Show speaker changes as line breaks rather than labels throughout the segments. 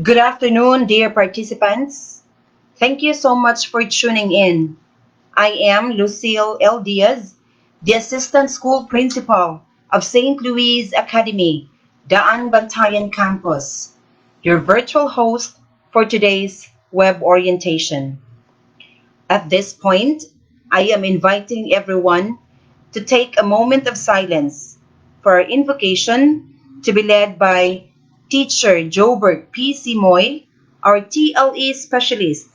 Good afternoon, dear participants. Thank you so much for tuning in. I am Lucille L. Diaz, the Assistant School Principal of St. Louis Academy, Daan Bantayan Campus, your virtual host for today's web orientation. At this point, I am inviting everyone to take a moment of silence for our invocation to be led by Teacher Jobert P. Simoy, our TLE specialist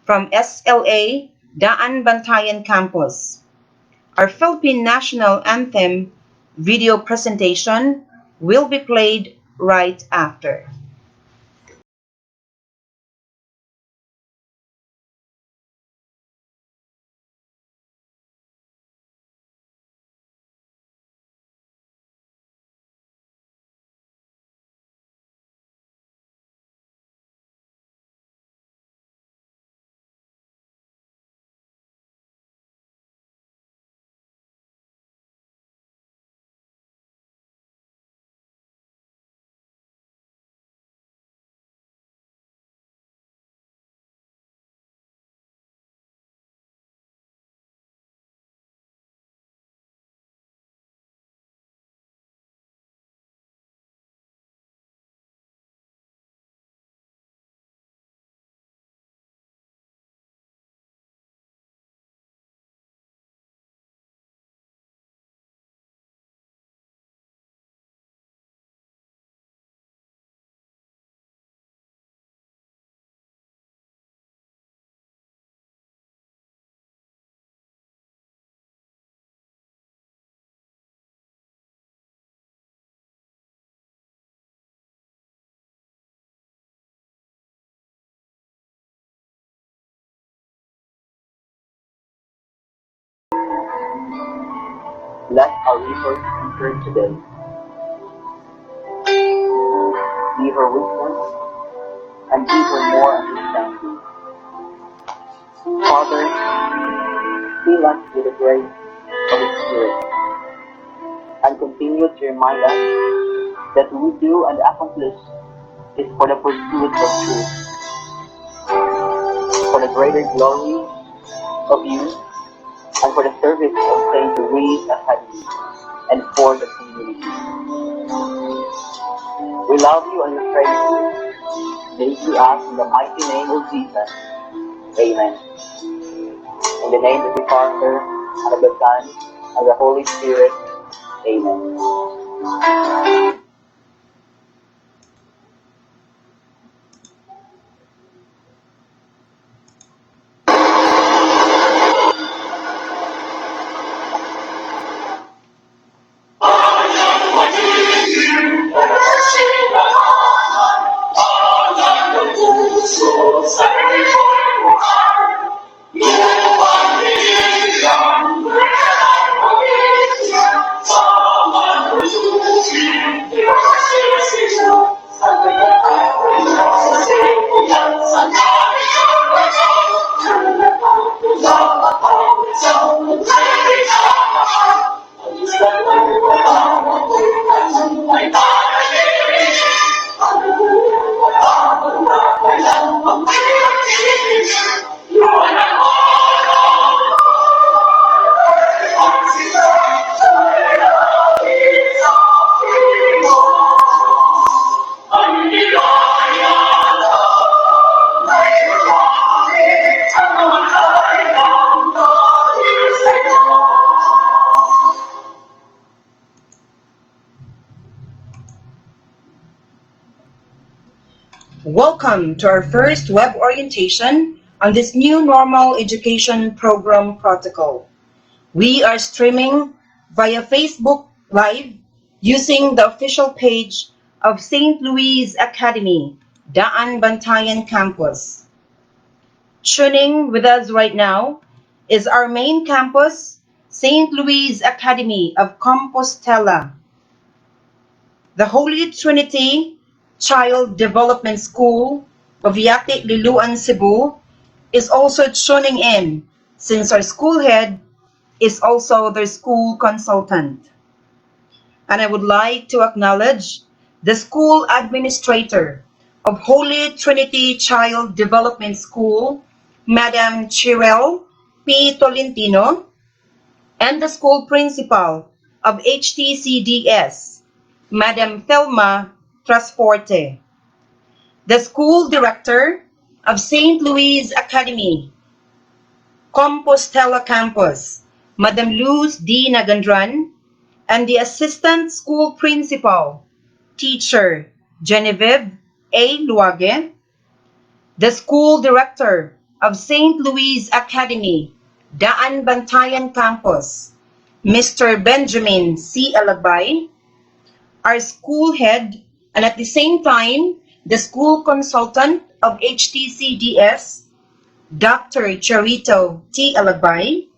from SLA Daan Bantayan Campus. Our Philippine National Anthem video presentation will be played right after.
Let our resource turn today give her wisdom and give her more understanding. Father, fill us with the grace of the Spirit and continue to remind us that we do and accomplish is for the pursuit of truth, for the greater glory of you, and for the service of St. Louis Academy and for the community. We love you and we praise you. This we ask in the mighty name of Jesus. Amen. In the name of the Father, and of the Son, and of the Holy Spirit. Amen.
Welcome to our first web orientation on this new normal education program protocol. We are streaming via Facebook Live using the official page of St. Louis Academy, Daan Bantayan Campus. Tuning with us right now is our main campus, St. Louis Academy of Compostela, the Holy Trinity Child Development School of Yati Liluan, Cebu, is also tuning in since our school head is also their school consultant. And I would like to acknowledge the school administrator of Holy Trinity Child Development School, Madam Chirel P. Tolentino, and the school principal of HTCDS, Madam Thelma Trasforte. The school director of St. Louis Academy, Compostela Campus, Madam Luz D. Nagandran, and the assistant school principal, teacher Genevieve A. Luage, the school director of St. Louis Academy, Daan Bantayan Campus, Mr. Benjamin C. Alagbay, our school head, and at the same time, the school consultant of HTCDS, Dr. Charito T. Alagbay,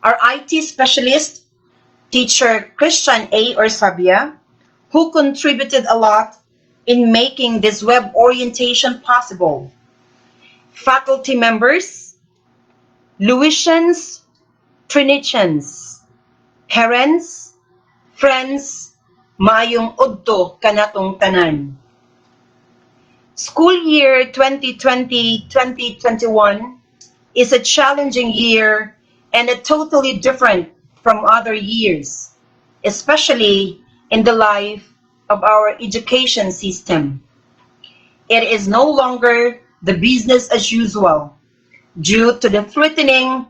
our IT specialist, teacher Christian A. Orsabia, who contributed a lot in making this web orientation possible. Faculty members, Louisians, Trinitians, parents, friends, maayong udto kanatong tanan. School year 2020-2021 is a challenging year and a totally different from other years, especially in the life of our education system. It is no longer the business as usual due to the threatening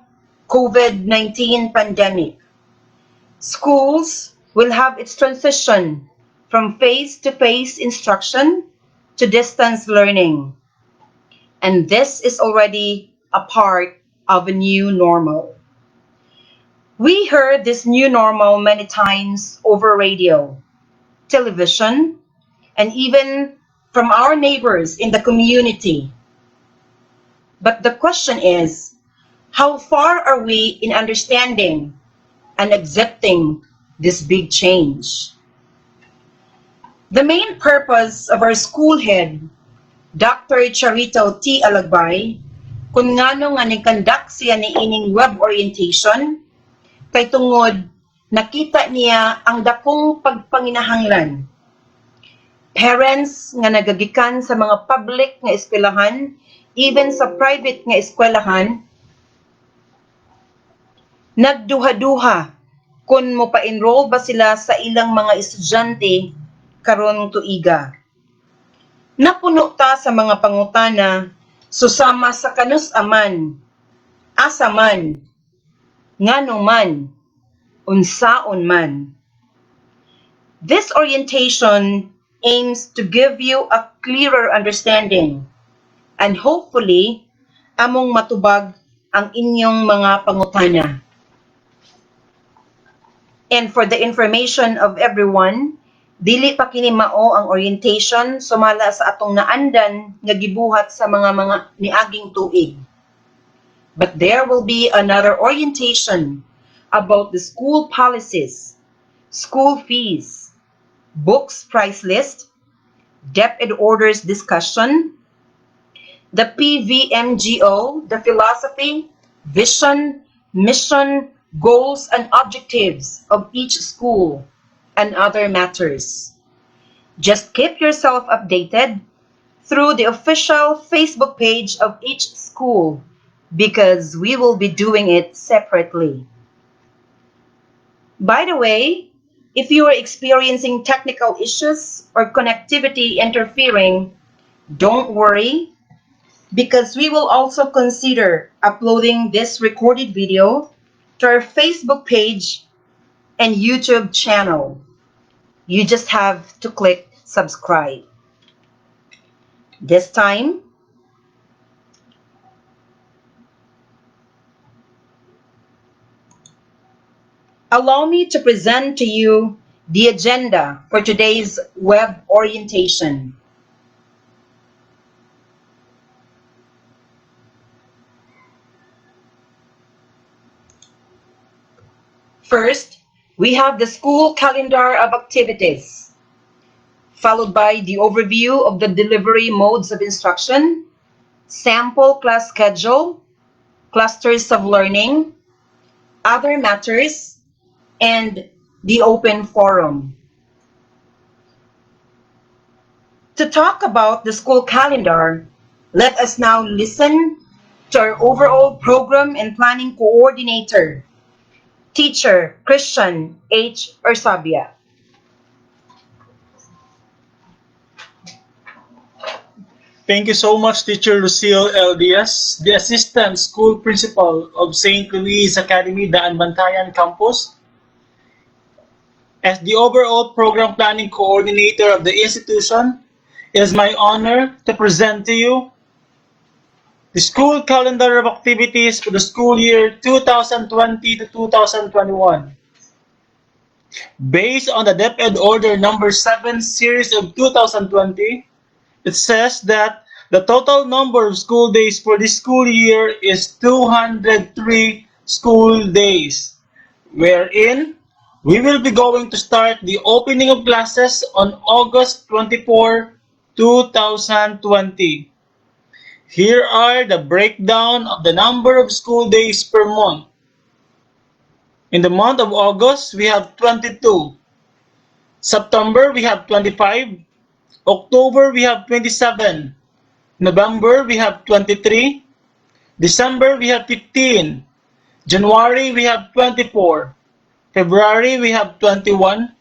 COVID-19 pandemic. Schools will have its transition from face-to-face instruction to distance learning. And this is already a part of a new normal. We heard this new normal many times over radio, television, and even from our neighbors in the community. But the question is, how far are we in understanding and accepting this big change? The main purpose of our school head, Dr. Charito T. Alagbay, kung ngano nga ni-conduct siya ni ining web orientation, kay tungod nakita niya ang dakong pagpanginahanglan. Parents nga nagagikan sa mga public nga eskwelahan, even sa private nga eskwelahan, nagduha-duha kung mo pa-enroll ba sila sa ilang mga estudyante karon tuiga. Napuno ta sa mga pangutana susama sa kanus-aman, asaman, ngano man, unsaon man. This orientation aims to give you a clearer understanding and hopefully among matubag ang inyong mga pangutana. And for the information of everyone, dili pa kini mao ang orientation sumala sa atong naandan nga gibuhat sa mga niaging tuig. But there will be another orientation about the school policies, school fees, books price list, debt and orders discussion, the PVMGO, the philosophy, vision, mission, goals, and objectives of each school, and other matters. Just keep yourself updated through the official Facebook page of each school because we will be doing it separately. By the way, if you are experiencing technical issues or connectivity interfering, don't worry because we will also consider uploading this recorded video to our Facebook page and YouTube channel. You just have to click subscribe. This time, allow me to present to you the agenda for today's web orientation. First, we have the school calendar of activities, followed by the overview of the delivery modes of instruction, sample class schedule, clusters of learning, other matters, and the open forum. To talk about the school calendar, let us now listen to our overall program and planning coordinator, Teacher Christian H. Ursabia.
Thank you so much, Teacher Lucille LDS, the Assistant School Principal of St. Louis Academy, Daan Bantayan Campus. As the overall program planning coordinator of the institution, it is my honor to present to you the school calendar of activities for the school year 2020 to 2021. Based on the DepEd Order number 7 series of 2020, it says that the total number of school days for this school year is 203 school days, wherein we will be going to start the opening of classes on August 24, 2020. Here are the breakdown of the number of school days per month. In the month of August, we have 22. September, we have 25. October, we have 27. November, we have 23. December, we have 15. January, we have 24. February, we have 21.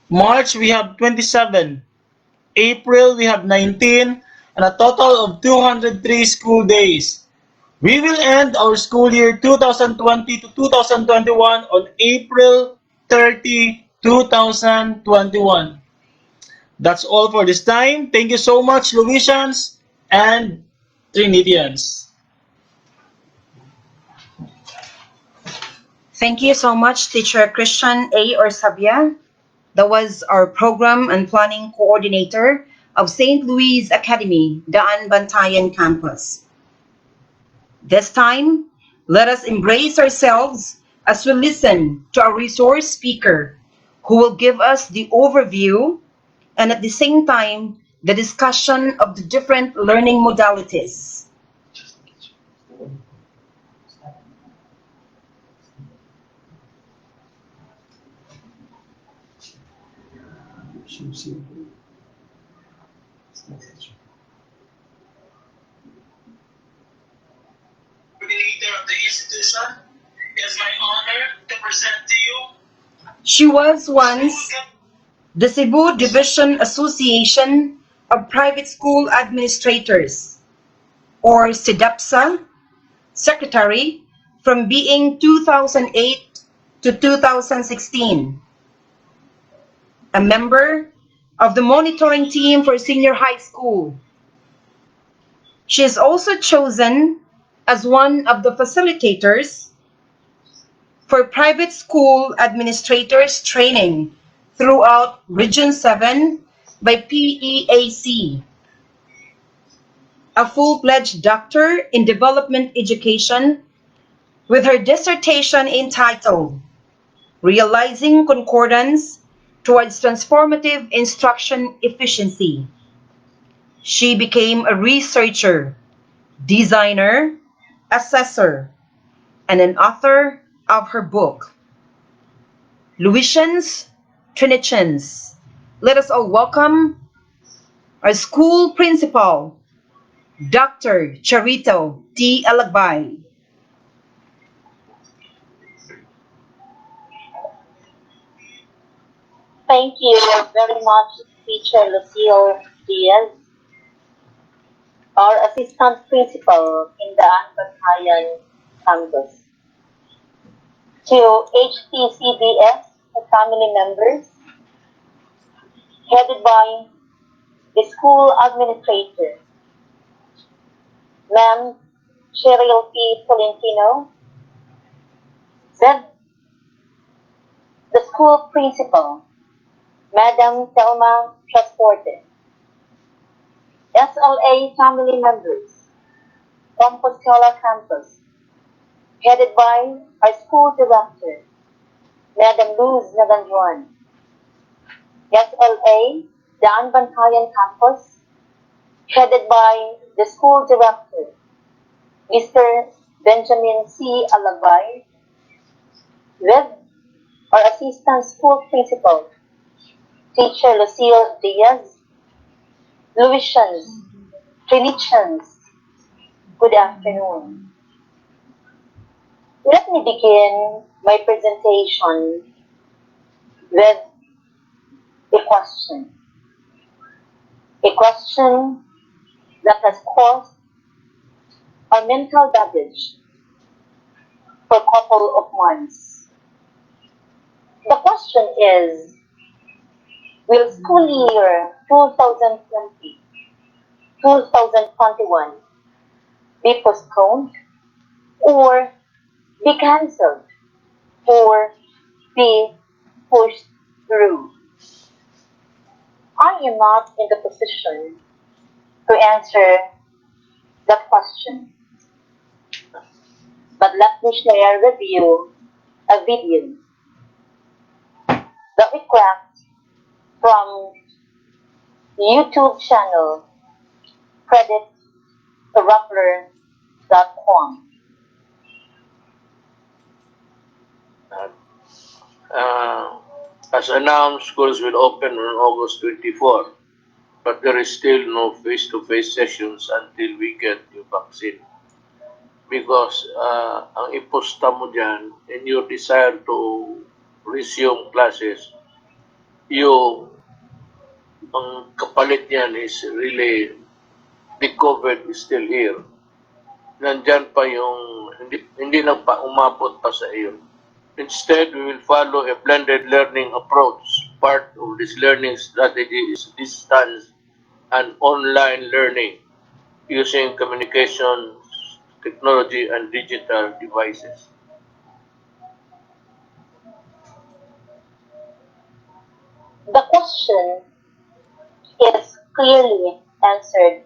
March, we have 27. April, we have 19. And a total of 203 school days. We will end our school year 2020 to 2021 on April 30, 2021. That's all for this time. Thank you so much, Louisians and Trinitians.
Thank you so much, Teacher Christian A. Ursabia. That was our program and planning coordinator of St. Louis Academy, Daan Bantayan Campus. This time, let us embrace ourselves as we listen to our resource speaker who will give us the overview and at the same time the discussion of the different learning modalities.
Coordinator of the institution, it is my honor to present to you
She was once the Cebu Division Association of Private School Administrators, or SIDAPSA, secretary from being 2008 to 2016, a member of the monitoring team for senior high school. She is also chosen as one of the facilitators for private school administrators training throughout Region 7 by PEAC, a full-fledged doctor in development education with her dissertation entitled Realizing Concordance Towards Transformative Instruction Efficiency. She became a researcher, designer, assessor, and an author of her book, Louisians, Trinitians. Let us all welcome our school principal, Dr. Charito T. Alagbay.
Thank you very much, Teacher Lucille Diaz, our Assistant Principal in the Anbatayan campus. To HTCBS family members, headed by the school administrator, Ma'am Cheryl P. Tolentino, then the school principal, Madam Thelma Transporte, SLA family members, Compostela campus, headed by our school director, Madam Luz Naganjuan, SLA, Daan Bantayan campus, headed by the school director, Mr. Benjamin C. Alabay, with our assistant school principal, Teacher Lucille Diaz, Louisians, Phoenicians, good afternoon. Let me begin my presentation with a question. A question that has caused our mental baggage for a couple of months. The question is, will school year 2020-2021 be postponed or be cancelled or be pushed through? I am not in the position to answer that question, but let me share with you a video that we cracked from YouTube channel credit to Rappler.com.
Uh, as announced, schools will open on August 24, but there is still no face-to-face sessions until we get the vaccine. Because ang iposta mo dyan, in your desire to resume classes, you, ang kapalit niyan is really, the COVID is still here. Nandyan pa yung, hindi lang pa umabot pa sa iyo. Instead, we will follow a blended learning approach. Part of this learning strategy is distance and online learning using communication technology and digital devices.
The question is clearly answered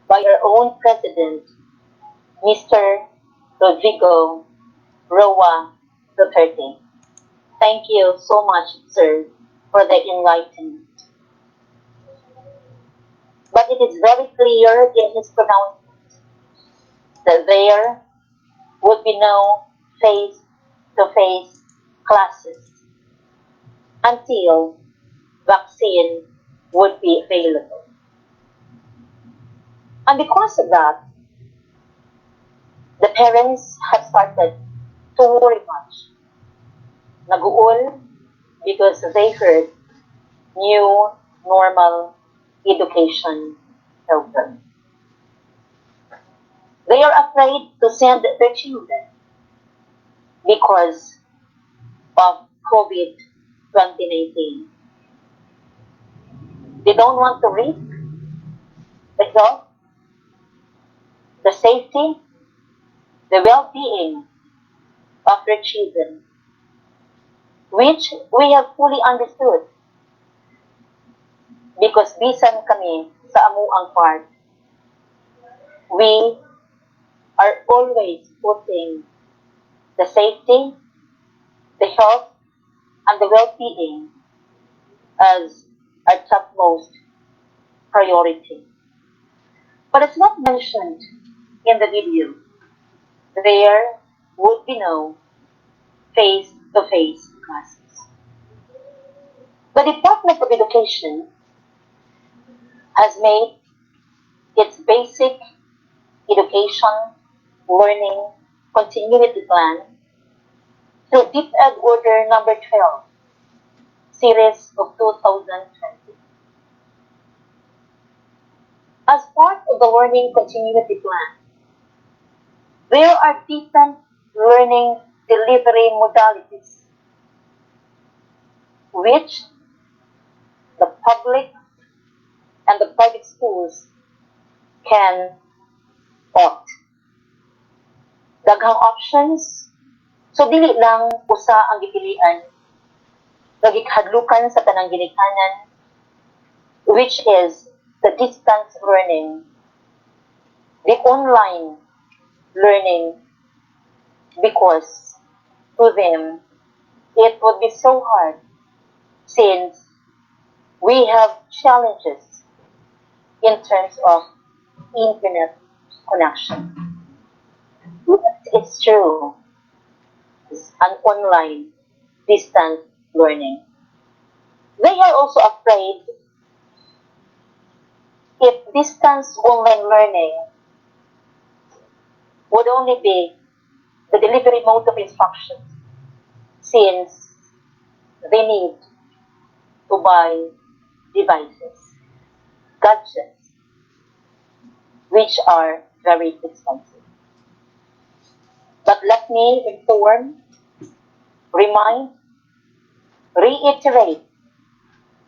by our own president, Mr. Rodrigo Roa Duterte. Thank you so much, sir, for the enlightenment. But it is very clear in his pronouncement that there would be no face-to-face classes until vaccine would be available. And because of that, the parents have started to worry much. Naguol because they heard new normal education program. They are afraid to send their children because of COVID 2019. They don't want to risk the health, the safety, the well-being of their children, which we have fully understood because bisan kami sa amuang part, we are always putting the safety, the health, and the well-being as our topmost priority. But it's not mentioned in the video. There would be no face-to-face classes. The Department of Education has made its basic education learning continuity plan through DepEd Order number 12, series of 2020. As part of the learning continuity plan, there are different learning delivery modalities which the public and the private schools can opt. Daghang options, so dili lang usa ang gipilian, nagikahadlukan sa tanang ginikanan, which is the distance learning, the online learning, because to them it would be so hard since we have challenges in terms of internet connection. It's true, it's an online distance learning. They are also afraid if distance online learning would only be the delivery mode of instruction, since they need to buy devices, gadgets, which are very expensive. But let me inform, remind, reiterate,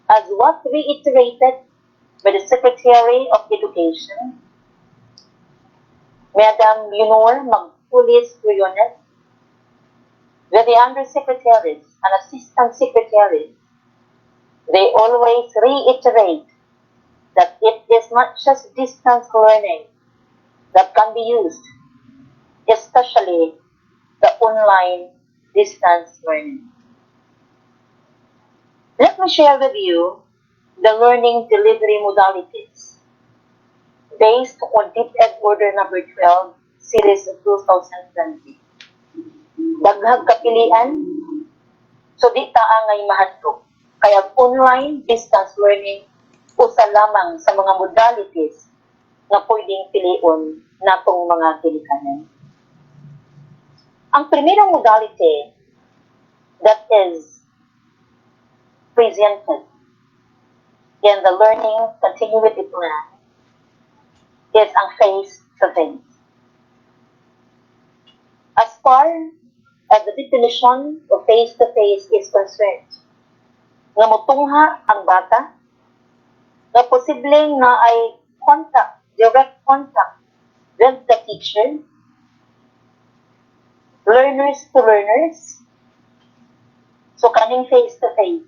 as what reiterated by the Secretary of Education, Madam Leonor Magpulis Briones, with the undersecretaries and assistant secretaries, they always reiterate that it is not just distance learning that can be used, especially the online distance learning. Let me share with you the learning delivery modalities based on DepEd Order number 12, Series of 2020. Daghag kapilian, so di taangay mahadlok. Kaya online distance learning usa lamang sa mga modalities na pwedeng pilion natong mga ginikanan. Ang primerong modality that is presented in the learning continuity plan is ang face-to-face. As far as the definition of face-to-face is concerned, nga motungha ang bata, na posibleng na ay contact, direct contact with the teacher, learners to learners. So kaning face-to-face,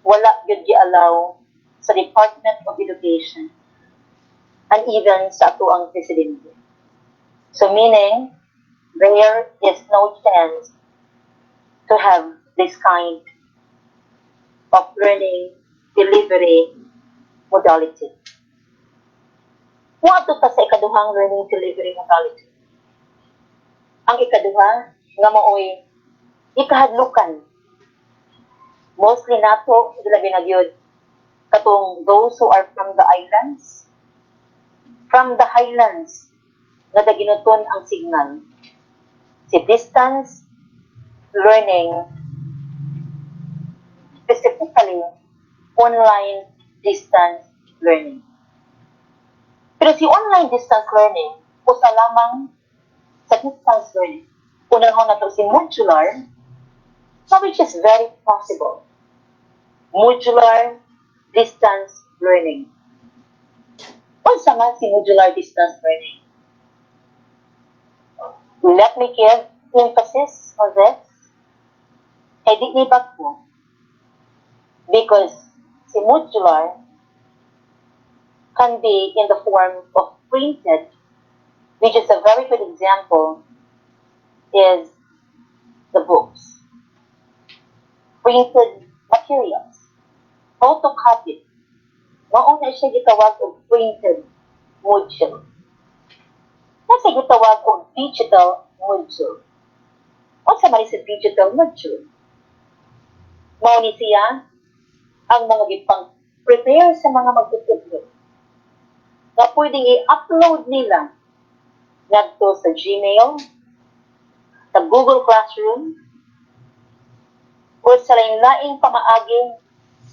wala gyud gi-allow sa Department of Education and even sa ato ang presidente. So meaning, there is no chance to have this kind of learning delivery modality. Kung ato pa sa ikaduhang learning delivery modality, ang ikaduha nga maoy ikahadlukan, mostly nato labi na gyud katong those who are from the islands, from the highlands, nga daginuton ang signal. Si distance learning, specifically online distance learning. Pero si online distance learning, usa lamang sa distance learning. Unang na to si modular, so which is very possible. Modular distance learning. Unsa man si modular distance learning? Let me give emphasis on this. Kay di ni bagpo. Because si modular can be in the form of printed, which is a very good example, is the books. Printed materials. Photocopied. Mauna siya gitawag og printed module. Nasa gitawag og digital module. O sa mali sa digital module? Mauni siya ang mga gipang prepare sa mga magtutudlo na pwedeng i-upload nila ngadto sa Gmail, sa Google Classroom, o sa lain-laing pamaaging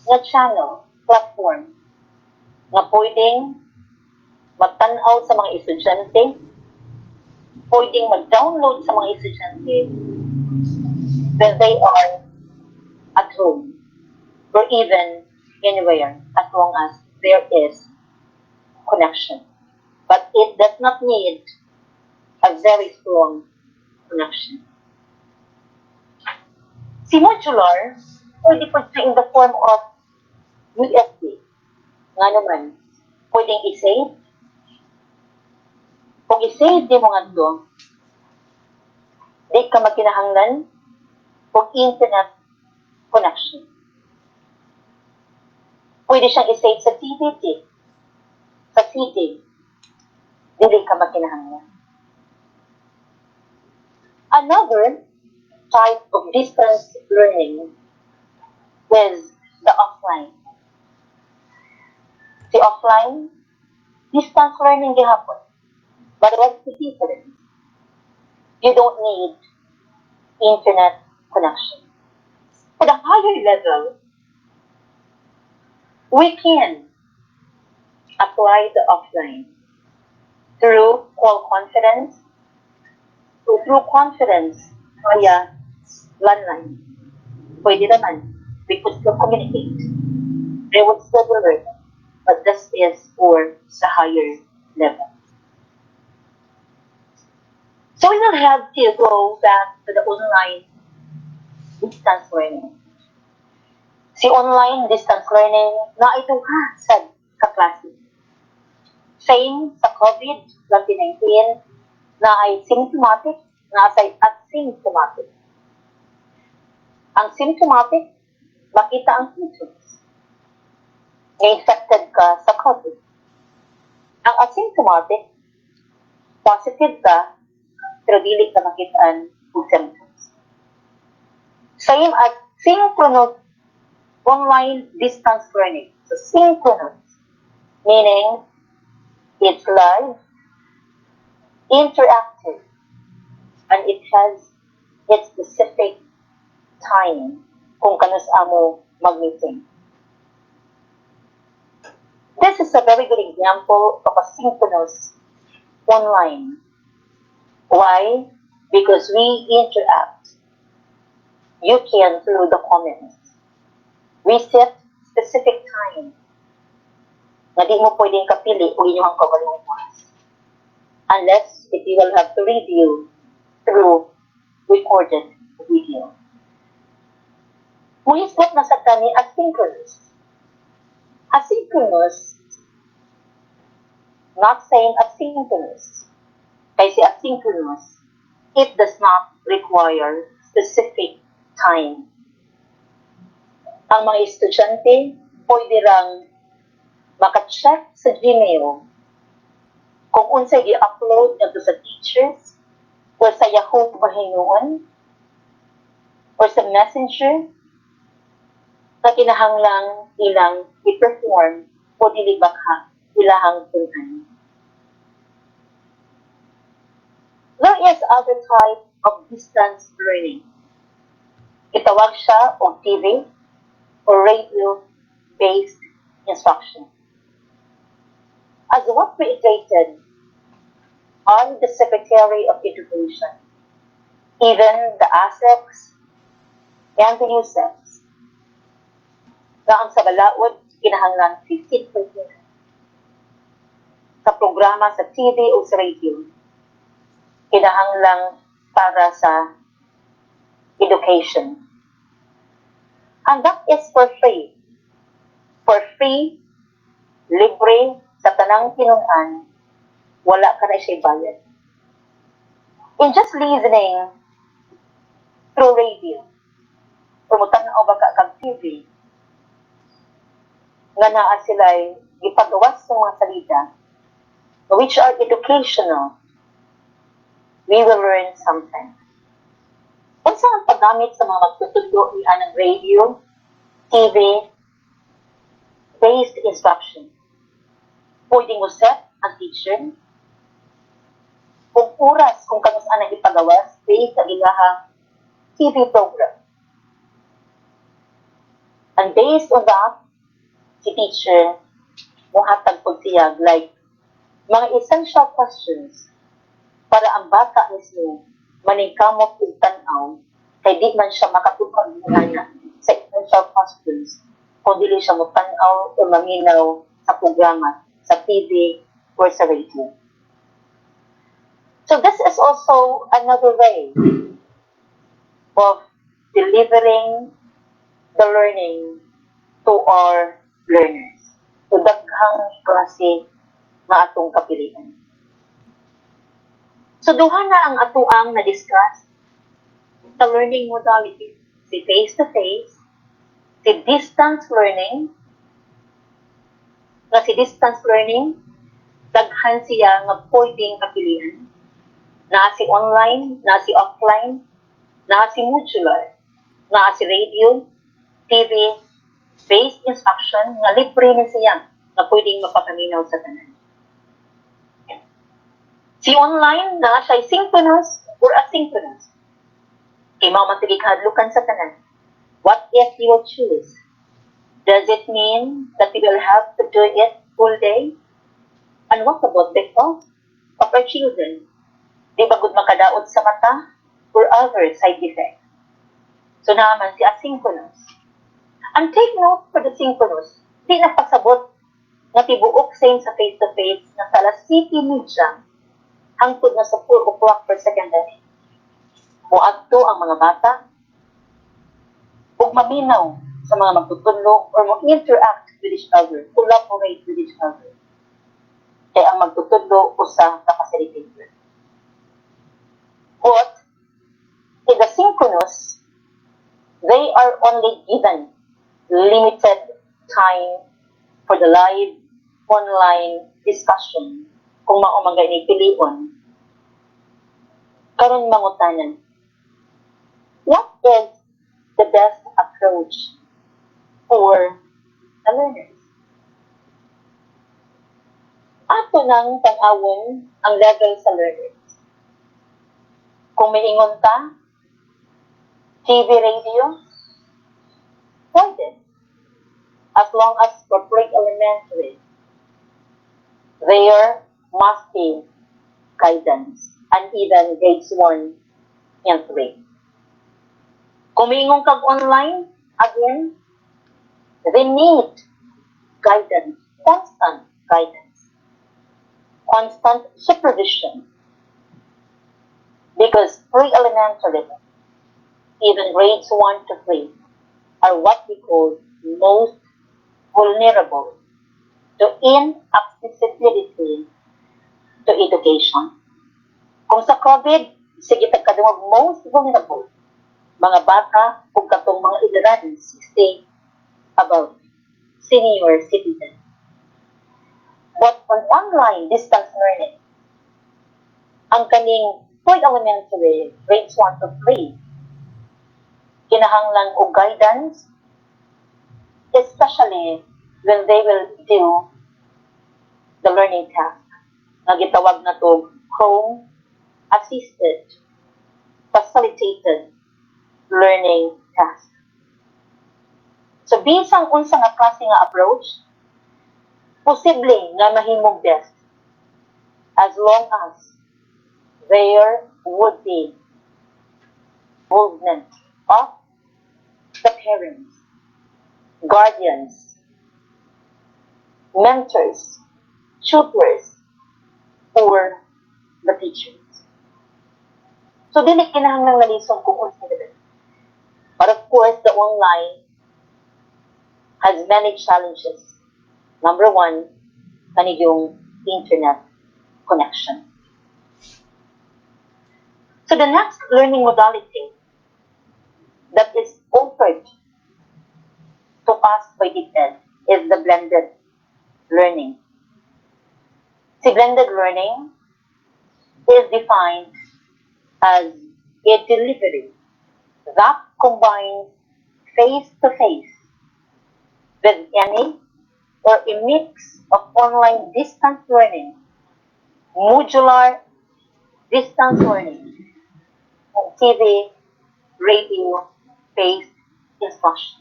nga channel, platform, na pwedeng magtanaw sa mga estudyante, pwedeng mag-download sa mga estudyante when they are at home or even anywhere as long as there is connection. But it does not need a very strong connection. Si modular, pwede po siya in the form of USB. Nga naman, pwedeng i-save. Kung i-save di mo nga ito, di ka magkinahanglan kung internet connection. Pwede siyang i-save sa DVD, sa CD, hindi ka magkinahanglan. Another type of distance learning is the offline. Si offline, distance learning gihapon. But what's the difference? You don't need internet connection. For the higher level, we can apply the offline through call conference, through conference via landline. Pwede naman. We could still communicate. They would still learn. But this is for the higher level. So we will have to go back to the online distance learning. Si online distance learning na ito sa kaklase. Same sa COVID-19 na ay symptomatic, na ay asymptomatic. Ang symptomatic, makita ang symptoms. Na-infected ka sa COVID. Ang asymptomatic, positive ka, pero dili ka makitaan ang symptoms. Same as synchronous online distance learning. So synchronous, meaning it's live, interactive, and it has its specific time kung kanus amo mag-meeting. This is a very good example of a synchronous online. Why? Because we interact. You can through the comments. We set specific time na di mo pwedeng kapili o inyong kagaluhan. Unless if you will have to review through recorded video. Muhisgot na sa kani asynchronous. Asynchronous, not saying asynchronous. Kasi asynchronous, it does not require specific time. Ang mga estudyante, pwede lang maka-check sa Gmail kung unsay i-upload nito sa teachers or sa Yahoo mahinuon or sa Messenger na kinahanglang ilang i-perform o dilibak ha ilahang tunan. There is other type of distance learning. Itawag siya o TV or radio-based instruction. As what we stated on the Secretary of Education, even the ASECs and the USECs, na ang sa balaod, kinahanglan 15% sa programa sa TV o sa radio, kinahanglang para sa education. And that is for free. For free, libre, sa tanang kinunan, wala ka na siya bayad. In just listening through radio, pumutan na o baka kag TV, nga naa sila'y ipagawas ng mga salida, which are educational, we will learn something. Kung saan paggamit sa mga magtutundo ni anang radio, TV, based instruction. Pwede mo set ang teacher, kung oras kung kanus-an ang ipagawas based sa ilahang TV program. And based on that, si teacher muhatag po siyag like mga essential questions para ang bata mismo maningkamot og tan-aw kay di man siya makatupag na sa essential questions kung dili siya mo tan-aw o maminaw sa programa sa TV or sa radio. So this is also another way of delivering the learning to our learners. So daghang klase na atong kapilian. So duha na ang atuang na-discuss sa learning modalities. Si face-to-face, si distance learning, nga si distance learning, daghan siya nga pwedeng kapilian. Na si online, na si offline, na si modular, na si radio, TV, based instruction, nga libre ni siya, na pwedeng mapapaminaw sa tanan. Si online na siya synchronous or asynchronous. Kay mao man hadlukan sa tanan. What if you will choose? Does it mean that we will have to do it full day? And what about the health of our children? Di ba gud makadaot sa mata or other side effects? So naman si asynchronous. And take note for the synchronous, di na pasabot na tibuok same sa face-to-face na sa alas City Media hangtod na sa 4 o'clock per secondary. Muadto ang mga bata ug maminaw sa mga magtutulog or mo-interact with each other, collaborate with each other. Kaya ang magtutudlo usa ka facilitator. But in the synchronous, they are only given limited time for the live online discussion kung mao man gani pilion. Karon mangutanan. What is the best approach for the learners? Ato nang tang-awon ang level sa learners. Kung may ingon ta, TV, radio, pwede. As long as for pre-elementary, there must be guidance and even grades 1 and 3. Kung may ingon kag online, again, they need guidance, constant supervision. Because pre-elementary, even grades 1 to 3, are what we call most vulnerable to inaccessibility to education. Kung sa COVID, sige tagkadungog most vulnerable, mga bata o katong mga edad 60 above, senior citizen. But on online distance learning, ang kaning pre-elementary, grades 1 to 3, kinahanglan og guidance, especially when they will do the learning task. Nga gitawag na to home assisted, facilitated learning task. So bisang unsa nga klase nga approach, posible nga mahimong best as long as there would be involvement of the parents, guardians, mentors, tutors, or the teachers. So dili kinahanglan nga lisod kung unsa gid. But of course, the online has many challenges. Number 1, kani yung internet connection. So the next learning modality that is offered to us by DepEd is the blended learning. See, blended learning is defined as a delivery that combines face-to-face with any or a mix of online distance learning, modular distance learning, and TV, radio-based instruction.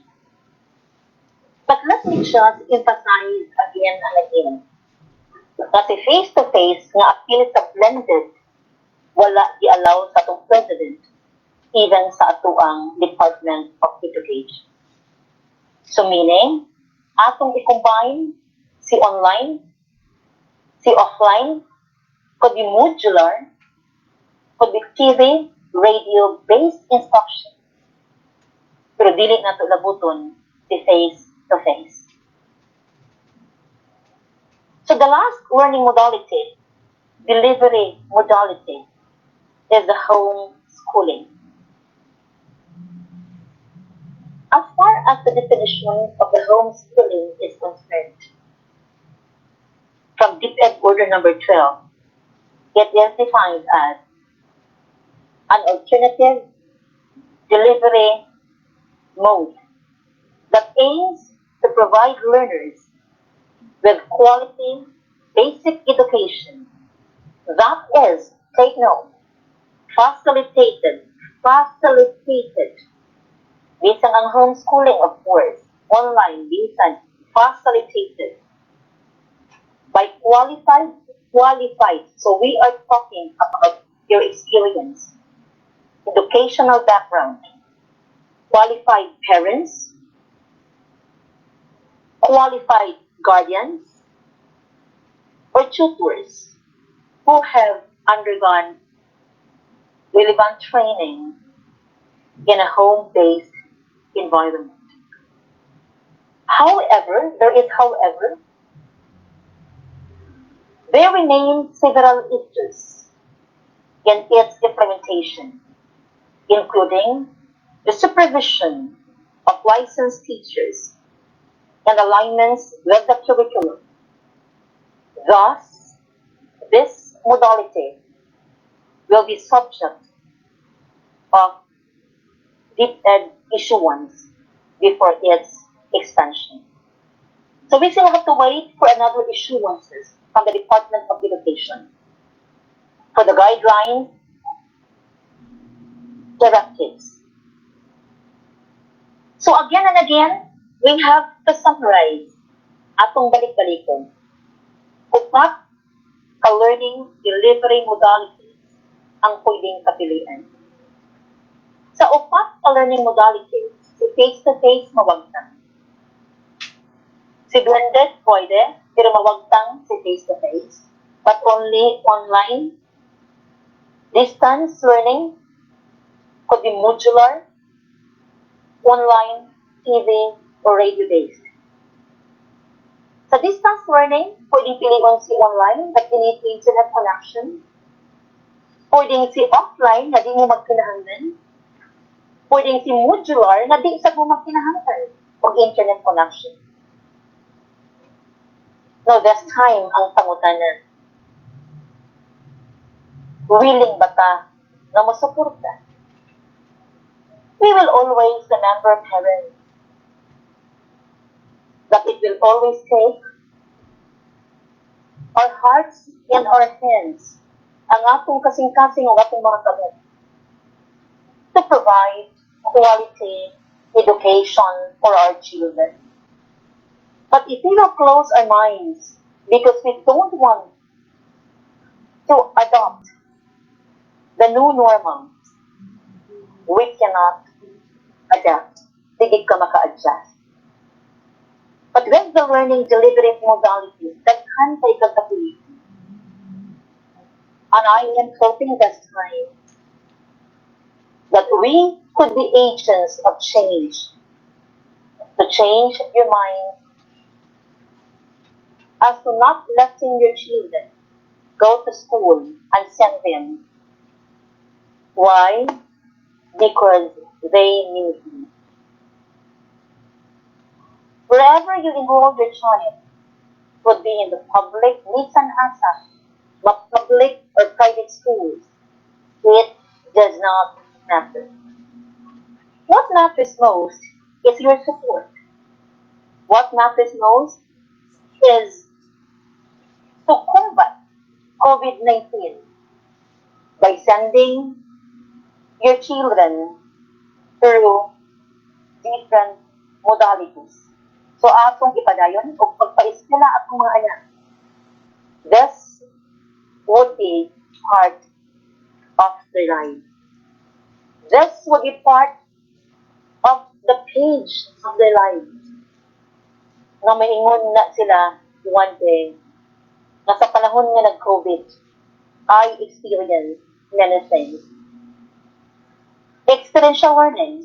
But let me just emphasize again and again that the face-to-face nga appeal sa blended wala i-allow sa atong president even sa atuang Department of Education. So meaning, atong i-combine si online, si offline, could be modular, could be TV, radio-based instruction. Pero dili na ito labuton si face-to-face. So the last learning modality, delivery modality, is the home schooling. As far as the definition of the home schooling is concerned, from DepEd Order Number 12, it is defined as an alternative delivery mode that aims to provide learners with quality basic education. That is, take note, facilitated, facilitated. Bisan ang homeschooling, of course, online, bisan, facilitated by qualified. So we are talking about your experience, educational background, qualified parents, qualified guardians, or tutors who have undergone relevant training in a home-based environment. However, there remain several issues in its implementation, including the supervision of licensed teachers and alignments with the curriculum. Thus, this modality will be subject of deep ed issuance before its expansion. So we still have to wait for another issuances from the Department of Education for the guidelines, directives. So again and again, we have to summarize atong balik-balikon. Upat ka learning delivery modalities ang pwedeng kapilian. Sa upat ka learning modalities, si face-to-face mawagtang. Si blended pwede, pero mawagtang si face-to-face. But only online. Distance learning could be modular, online, TV, or radio-based. Sa distance learning, pwedeng piliin si online but you need internet connection. Pwedeng si offline na di mo magkinahanglan. Pwedeng si modular na di sa mo magkinahanglan o internet connection. Now, this time ang pangutanan. Willing ba ta na masuporta? We will always remember parents that it will always take our hearts and our hands ang atong kasing-kasing o atong mga kamot to provide quality education for our children. But if we will close our minds because we don't want to adopt the new normal, we cannot adapt. Hindi ka maka-adjust. But with the learning delivery modalities, daghan kay kagkapulitan. And I am hoping this time that we could be agents of change, to change your mind as to not letting your children go to school and send them. Why? Because they need you. Wherever you enroll your child, would be in the public, needs and asset, public or private schools, it does not matter. What matters most is your support. What matters most is to combat COVID-19 by sending your children through different modalities. So atong ipadayon o pagpa-eskwela atong mga anak. This would be part of their life. This would be part of the page of their life. Na maingon na sila one day na sa panahon nga nag-COVID, I experienced many things. Experiential learning,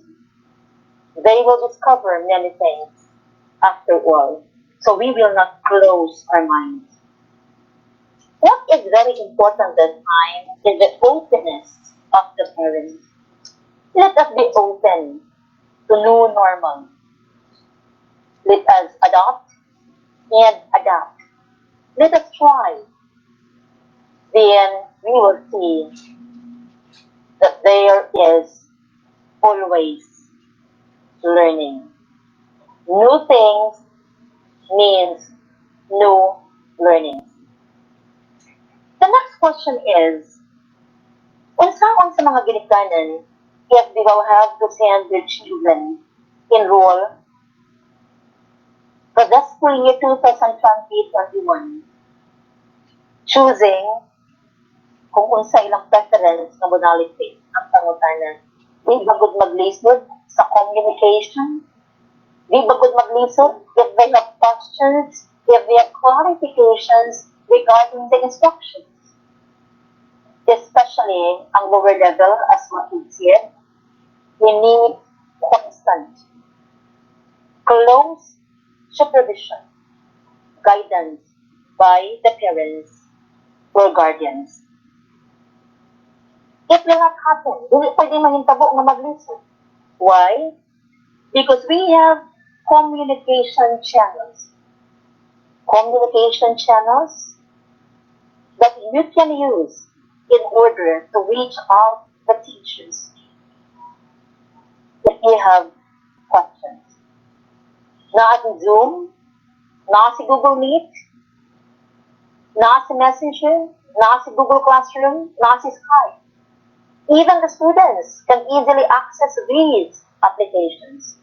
they will discover many things after all. So we will not close our minds. What is very important this time is the openness of the parents. Let us be open to new normal. Let us adopt and adapt. Let us try. Then we will see that there is always learning. New things means new learning. The next question is, unsaon sa mga ginikanan if they will have to send their children enroll for the school year 2020-21, choosing kung unsa ilang preference na modality ang pangutanan. Di bagod maglisod sa communication. Di bagod maglisod if they have questions, if they have clarifications regarding the instructions. Especially ang lower level, as what we said, we need constant, close supervision, guidance by the parents or guardians. It will not happen. Hindi pwede mahintabo na mag-listen. Why? Because we have communication channels. Communication channels that you can use in order to reach out the teachers if you have questions. Na si Zoom, na si Google Meet, na si Messenger, na si Google Classroom, na si Skype. Even the students can easily access these applications.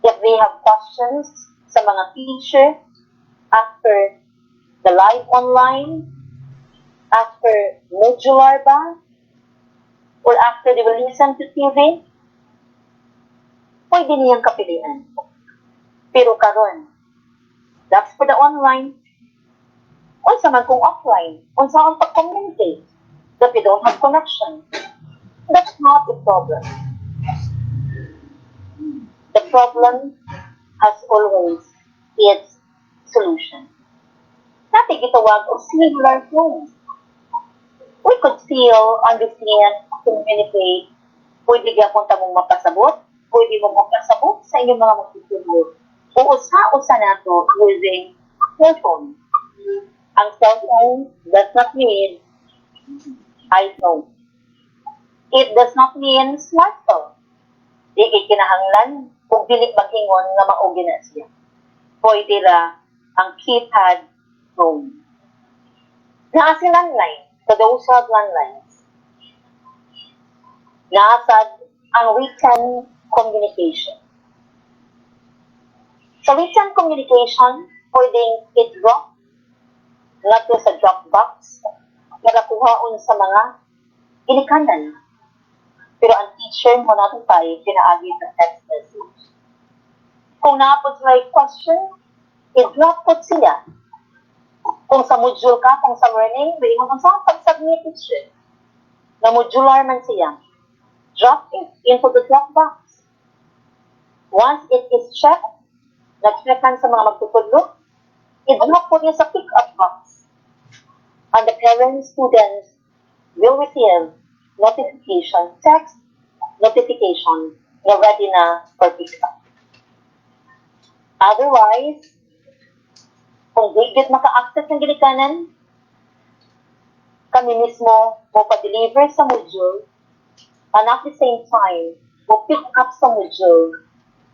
If they have questions sa mga teacher after the live online, after modular ba, or after they will listen to TV, pwede niyang kapilian. Pero karon, that's for the online. Unsa man kung offline, unsa ang pag-communicate that we don't have connection. That's not the problem. The problem has always its solution. Natin gitawag o singular phone. We could still understand, communicate, pwede gyapon ta mong mapasabot, pwede mo mapasabot sa inyong mga magtutulog. O usa-usa nato using cellphone. Ang cellphone does not mean iPhone. It does not mean smartphone. Di kinahanglan kung dili mag-ingon nga maugi na siya. Pwede ra ang keypad phone. Naa si landline, for those who have landlines. Naasad ang written communication. Sa written communication, pwedeng i-drop nga to sa Dropbox para kuhaon sa mga ginikanan. Pero ang teacher mo natin tayo, pinaagi sa text message. Kung naapot may question, i-drop po siya. Kung sa module ka, kung sa learning, pwede mo kung pag-submit teacher. Na modular man siya. Drop it into the Dropbox. Once it is checked, na-checkan sa mga magtutudlo, i-drop po niya sa pick-up box. And the parents, students will receive notification, text notification na ready na for pick-up. Otherwise, kung di good maka-access ng ginikanan, kami mismo mo pa-deliver sa module and at the same time, mo pick up sa module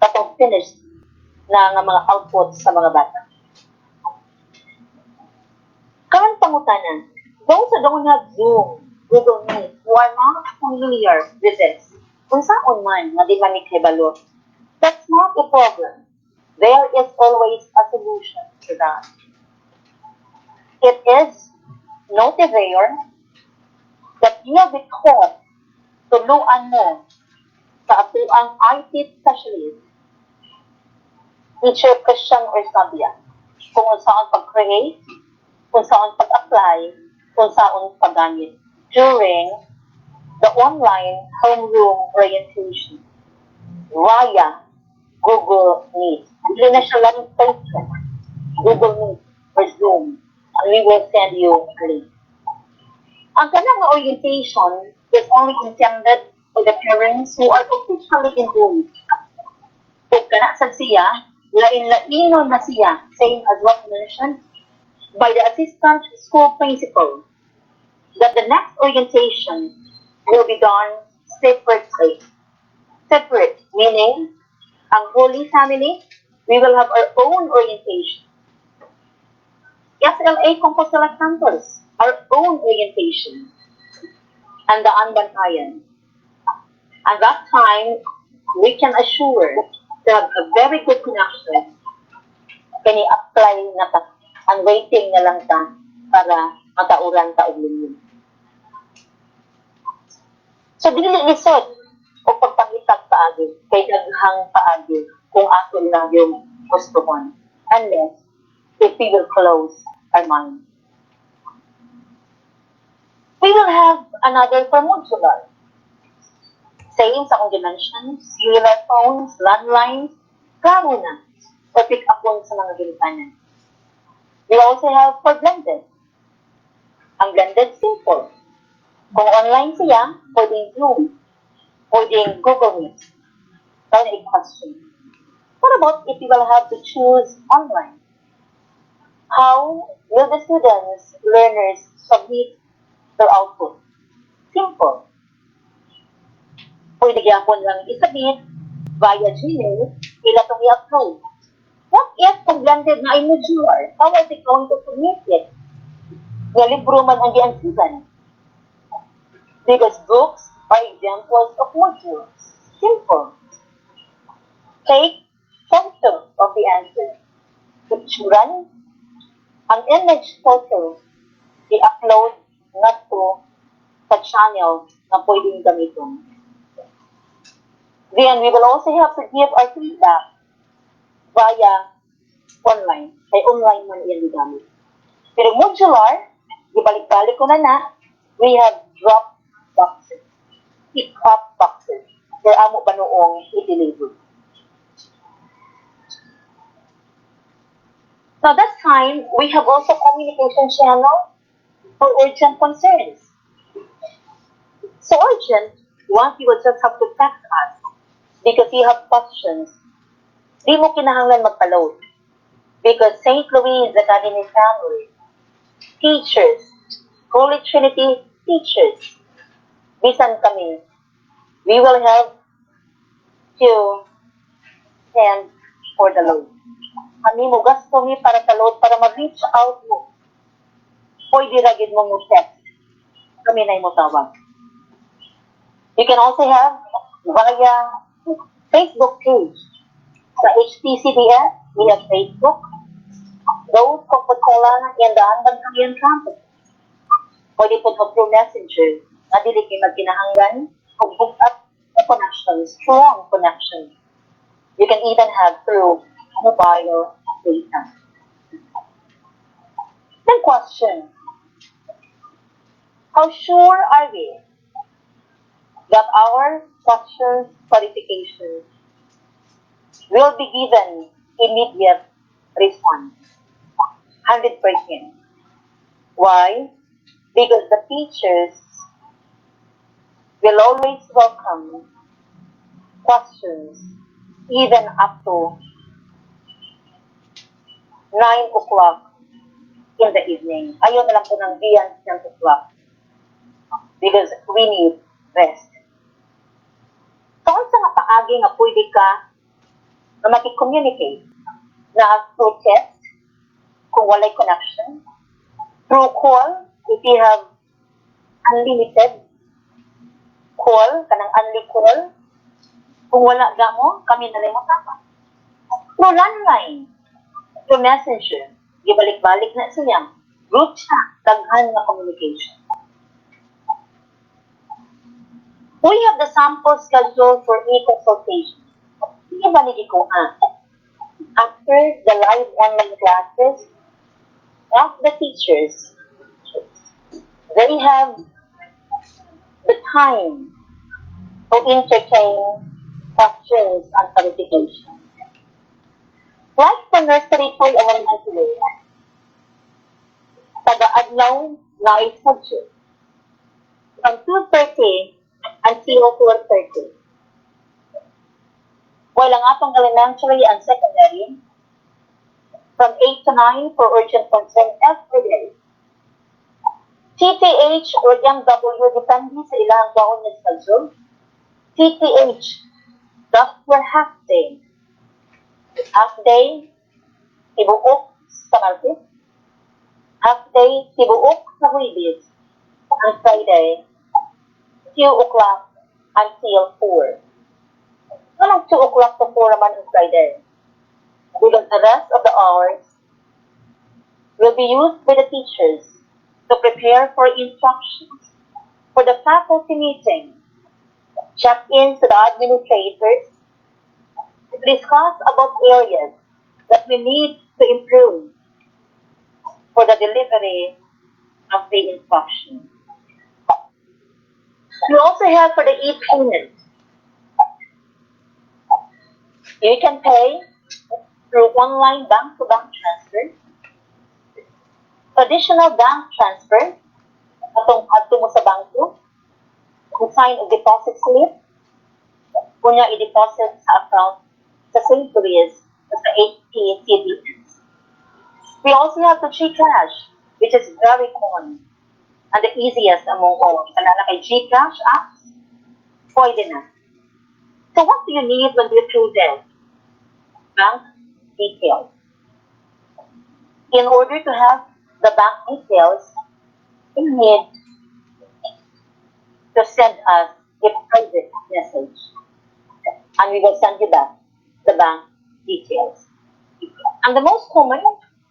katong finished na nga mga outputs sa mga bata. Karang pangutanan, those who don't have Zoom, Google Meet, who are not familiar with this, kung saan man nga di manikibalo, that's not a problem. There is always a solution to that. It is noted there that you will be taught tuluan mo sa atuang IT specialist, teacher Christian or Sabia, kung saan pag-create, kung saan pag-apply, kung saan pag-gamit during the online homeroom orientation via Google Meet. Hindi na siya lang Facebook, Google Meet or Zoom, and we will send you a link. Ang kanang orientation is only intended for the parents who are officially enrolled. Kung kanasad siya, lain-laino na siya, same as what mentioned by the assistant school principal, that the next orientation will be done separately. Separate, meaning, ang Holy Family, we will have our own orientation. SLA composite campus, our own orientation, and the unbantayan. At that time, we can assure to have a very good connection kani apply na ta ang waiting na lang ta para matauran ta og lumin. So dili lisod o pagpangitag paagi kay daghang paagi kung ato lang yung gustuhon unless if we will close our mind. We will have another for modular. Same sa akong dimensions, cellular phones, landlines, klaro na, or pick up on sa mga ginikanan. We also have for blended. Ang blended simple. Kung online siya, pwedeng Zoom, pwedeng Google Meet. That's a question. What about if you will have to choose online? How will the students, learners submit their output? Simple. Pwede gyapon lang isubmit via Gmail, ila itong i-upload. What if kung blended na ay modular? How are they going to submit it? Nga libro man ang giansigan. Because books are examples of modules. Simple. Take photo of the answer. Picturean, ang image photo, i-upload na to sa channel na pwedeng gamitin. Then, we will also have to give our feedback via online. Kay online man iyan gamit. Pero modular, ibalik-balik ko na, we have drop boxes. Pick-up boxes. Kaya amo pa noong i-deliver. Now, that time, we have also communication channel for urgent concerns. So urgent, once you will just have to text us because you have questions. Di mo kinahanglan magpa-load. Because St. Louis Academy family, teachers, Holy Trinity teachers, bisan kami, we will have to send for the load. Kami mo gasto mi para sa load para mag-reach out mo. Pwede ragid mo text. Kami na mo tawag. You can also have via Facebook page. Sa HTCBS, we have Facebook. Those Coca-Cola and the Anbantayan campus. Pwede po through Messenger na dili kayo magkinahanglan kung hook up connection, strong connection. You can even have through mobile data. Then question, how sure are we that our questions qualifications will be given immediate response? 100%. Why? Because the teachers will always welcome questions even up to 9 o'clock in the evening. Ayaw na lang po ng beyond 10 o'clock because we need rest. So, sa nga paagi nga pwede ka na makicommunicate na through text kung walay connection, through call if you have unlimited call, kanang unli call, kung wala ka mo, kami na rin mo tama. Through landline, through messenger, ibalik-balik na siya. Group chat, daghan na communication. We have the sample schedule for e-consultation. Hindi ba nagikuha? After the live online classes, ask the teachers, they have the time to entertain questions and clarification. Like the nursery to elementary, taga-adlaw na ay subject. From 2:30 until 4:30. While ang atong elementary and secondary, from 8 to 9 for urgent concern every day. TTH or MW, depende sa ilang baon ng schedule. TTH, just for half day. Half day, ibuok sa market. Half day, tibuok sa Huwebes, ang Friday, 2 o'clock until 4. Anong 2 o'clock to 4 naman ang Friday? Because the rest of the hours will be used by the teachers to prepare for instructions, for the faculty meeting, check-ins to the administrators, to discuss about areas that we need to improve for the delivery of the instruction. We also have for the e-payment. You can pay through online bank-to-bank transfer, traditional bank transfer, atong mo sa bangko, kung sign of deposit slip, kung i-deposit sa account sa St. Louis, sa HPCDs. We also have the GCash, which is very common and the easiest among all. Kalala kay GCash apps, pwede na. So what do you need when you choose them? Bank details. In order to have the bank details, you need to send us a private message. And we will send you back the bank details. And the most common,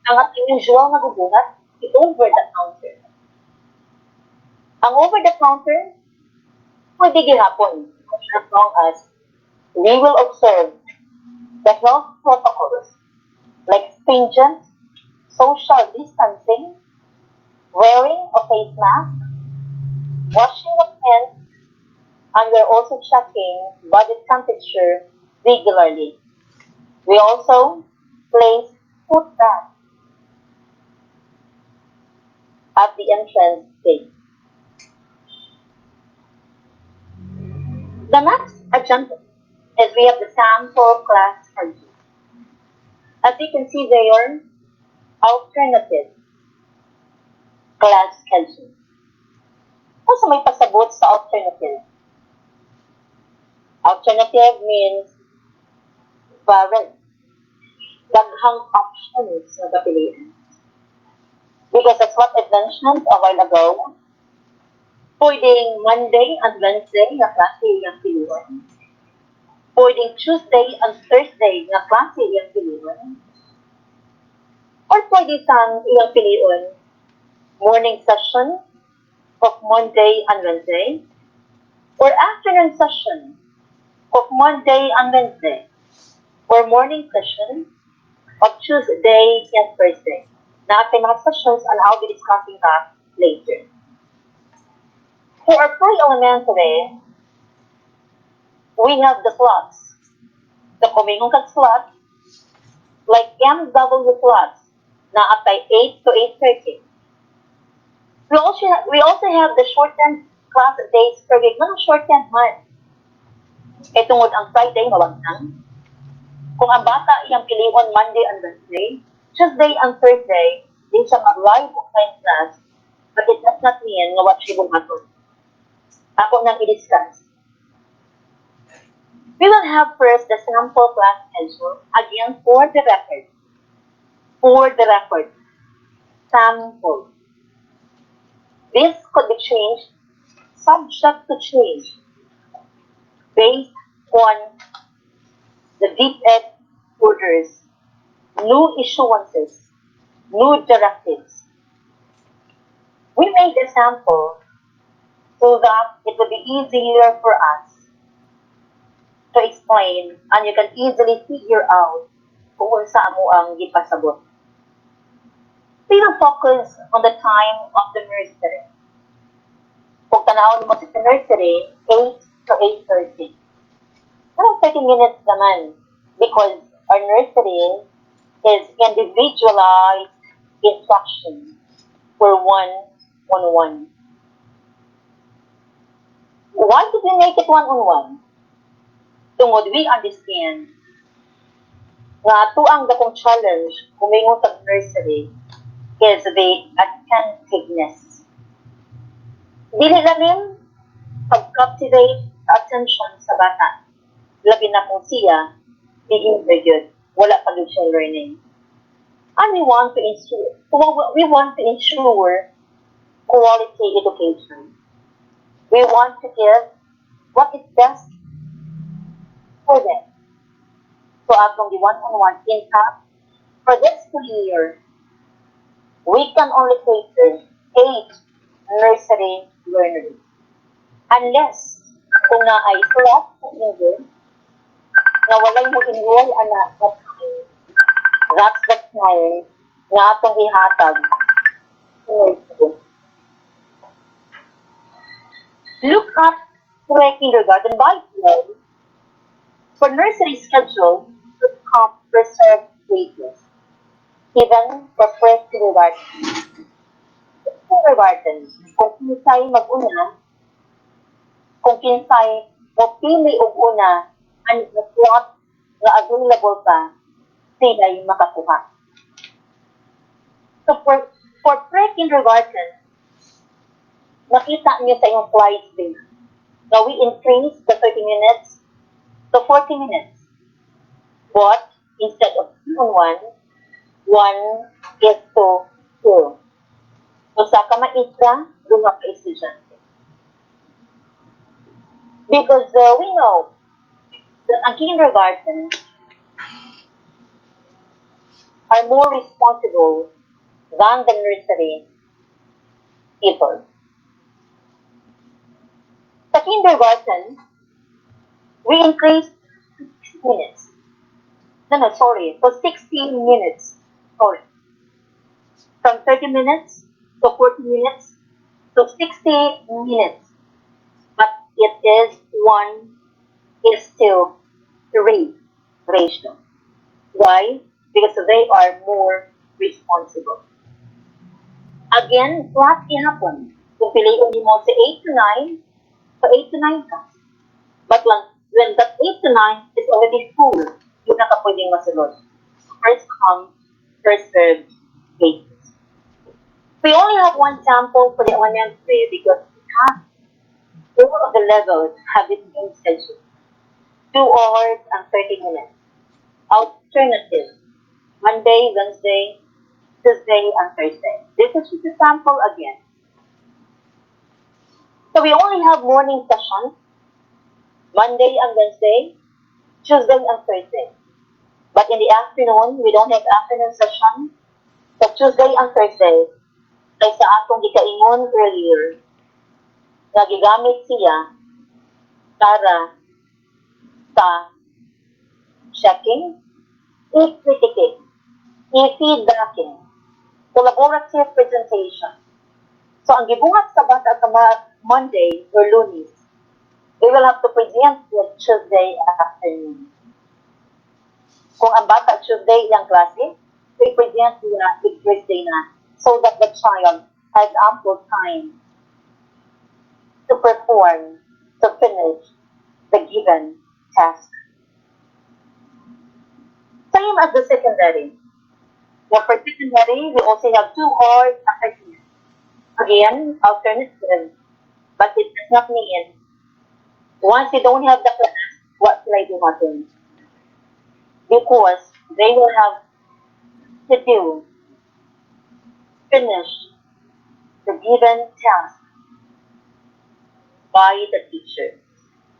ang ating usual na gubuhat, is over the counter. Ang over the counter, pwede gihapon as long as we will observe the health protocols like stringent social distancing, wearing a face mask, washing of hands, and we're also checking body temperature regularly. We also place foot bath at the entrance gate. The next agenda is we have the sample class schedule. As you can see there, alternative class schedule. Kung may pasabot sa alternative. Alternative means variant. Daghang options na kapilian. Because that's what I mentioned a while ago. Pwedeng Monday and Wednesday na klase yung pilihan. Pwedeng Tuesday and Thursday na klase yung pilihan. Or pwede sang iyang pilihan morning session of Monday and Wednesday or afternoon session of Monday and Wednesday or morning session of Tuesday and Thursday. Na ating mga sessions and I'll be discussing that later. For our pre-elementary, we have the slots. The kumingong kag slots, like MW slots, na atay 8 to 8:30. We also have the shortened class days per week. Mga shortened man. E tungod ang Friday, mawagtang. Kung ang bata iyang pilion Monday and Wednesday, Tuesday and Thursday, din siya mag-live online class, but it does not mean nga what siya bumaton. Ako nang i-discuss. We will have first the sample class schedule, again for the record. For the record. Sample. This could be changed, subject to change, based on the DepEd orders, new issuances, new directives. We made a sample so that it would be easier for us to explain and you can easily figure out kung saan mo ang gipasabot. We will focus on the time of the nursery. Kung tanawin mo sa nursery, 8 to 8:30. Around 30 minutes naman because our nursery is individualized instruction for one-on-one. Why did we make it one-on-one? Tungod we understand nga tuang dakong challenge kumingon sa nursery is the attentiveness. Dili lalim pag-captivate attention sa bata. Labi na kung siya, behavior yun. Wala pa siyang learning. And we want to ensure quality education. We want to give what is best for them. So atong the one-on-one impact for this school year, we can only cater 8 nursery learners. Unless kung na ay slot sa English na walay mo enroll anak at that's the time nga atong ihatag sa nursery. Look at pre-kindergarten by flow for nursery schedule to comp reserved places. Even for pre-kindergarten. Kindergarten, kung kinsay mag-una, kung kinsay mapili og una ang slot nga available pa, sila'y makakuha. So for pre-kindergarten, nakita niyo sa iyong slides din na we increase the 30 minutes to 40 minutes. But instead of 2-on-1, 1:2. So sa kamaisra, duha ka estudyante. Because we know that ang kindergarten are more responsible than the nursery people. Sa kindergarten, we increased 6 minutes. No, sorry. For 16 minutes. Sorry. From 30 minutes to 40 minutes to 60 minutes. But it is 1:3 ratio. Why? Because they are more responsible. Again, what happened? Kung piliin mo sa 8 to 9, so 8 to 9 ka. But when that 8 to 9 is already full, yun na ka pwedeng masunod. First come, first served cases. We only have one sample for the elementary because all of the levels have its own schedule. 2 hours and 30 minutes. Alternative. Monday, Wednesday, Tuesday, and Thursday. This is just a sample again. So we only have morning sessions, Monday and Wednesday, Tuesday and Thursday. But in the afternoon, we don't have afternoon session. So Tuesday and Thursday, like sa atong gikaingon earlier, na gigamit siya para sa checking, i-criticate, i-feedbacking, collaborative presentation. So ang gibuhat sa bata sa Monday or Lunes, we will have to present with Tuesday afternoon. Kung ang bata Tuesday ilang klase, we present nila with Thursday na so that the child has ample time to perform, to finish the given task. Same as the secondary. Well, for secondary, we also have 2 hours and 30 minutes. Again, alternative, but it does not mean once you don't have the class, what will I do happen? Because they will have to finish the given task by the teacher.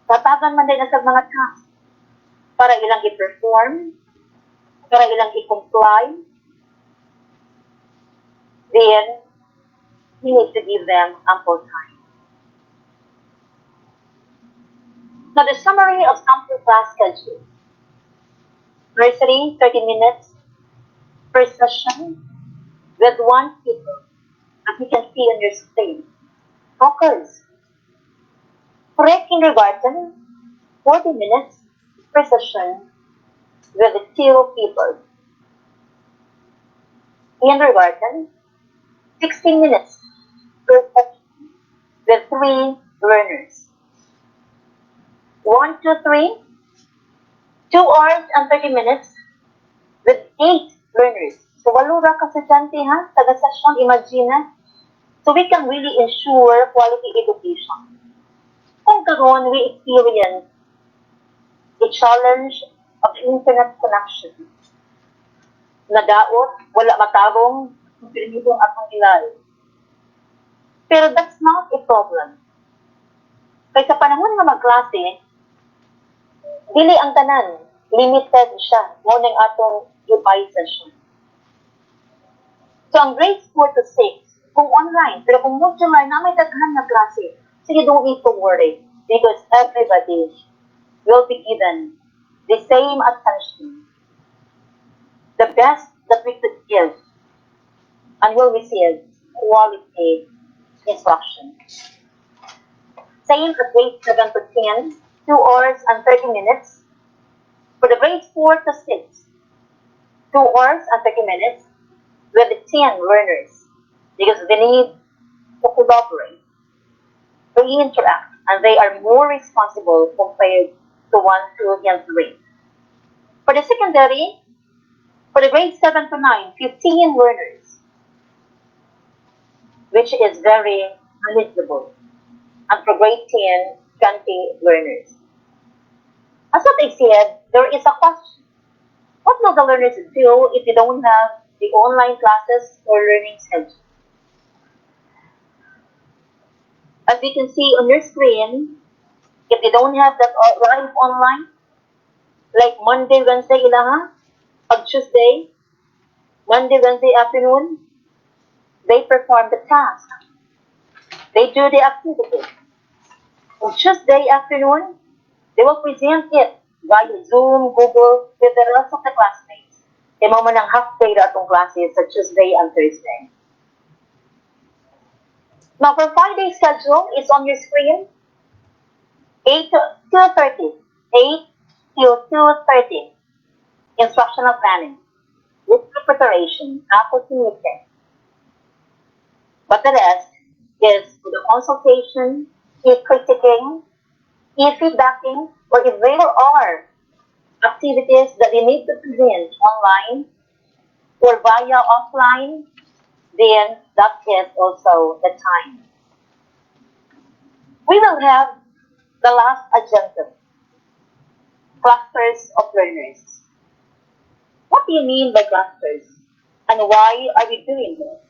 Tatagan man din sa mga tasks para ilang i-perform, para ilang i-comply, then you need to give them ample time. Now, the summary of sample class schedule. Nursery, 30 minutes per session with 1 pupil, as you can see on your screen. Occurs. Pre-kindergarten, 40 minutes per session with 2 pupils. Kindergarten, 16 minutes per session with 3 learners. 1, 2, 3, 2 hours and 30 minutes with 8 learners. So, walo ra ka estudyante ha, taga session, imagine. So, we can really ensure quality education. Kung karon we experience the challenge of internet connection, nadaot, wala matabong, permitong atong ilal. Pero that's not a problem. Kaya sa panahon nga magklase, dili ang tanan, limited siya, ngunang atong UI session. So ang grades 4 to 6, kung online, pero kung modular na may daghan na klase, sige, don't need to worry because everybody will be given the same attention, the best that we could give, and will receive quality instruction. Same for grade 7 to 10, 2 hours and 30 minutes. For the grades 4 to 6, 2 hours and 30 minutes with 10 learners because they need to collaborate, to interact, and they are more responsible compared to 1, 2, and 3. For the secondary, for the grade 7 to 9, 15 learners, which is very manageable. And for grade 10, 20 learners. As what I said, there is a question. What will the learners do if they don't have the online classes or learning schedule? As you can see on your screen, if they don't have that live online, like Monday, Wednesday, ilaha, or Tuesday, Monday, Wednesday afternoon, they perform the task. They do the activity. On Tuesday afternoon, they will present it via Zoom, Google, with the rest of the classmates. E mo man ang half day na atong klase sa Tuesday and Thursday. Now, for Friday schedule is on your screen, 8 to 2:30. 8 till 2:30. Instructional planning with preparation after meeting. But the rest is for the consultation, e-critiquing, e-feedbacking, or if there are activities that you need to present online or via offline, then that is also the time. We will have the last agenda, clusters of learners. What do you mean by clusters? And why are we doing this?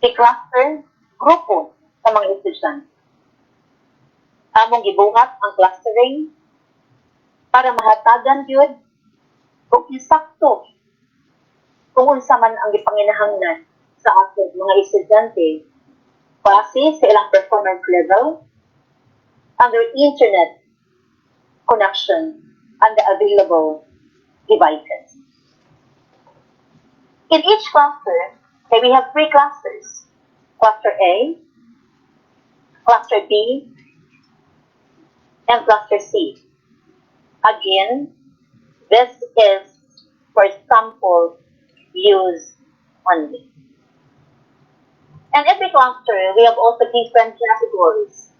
The cluster, grupo sa mga estudyante. Among gibuhat ang clustering para mahatagan yun kung isakto kung unsa man ang gipanginahanglan sa ating mga estudyante base sa ilang performance level and their internet connection and the available devices. In each cluster, we have 3 clusters. Cluster A, Cluster B, and Cluster C. Again, this is for sample use only. And every cluster, we have also different categories.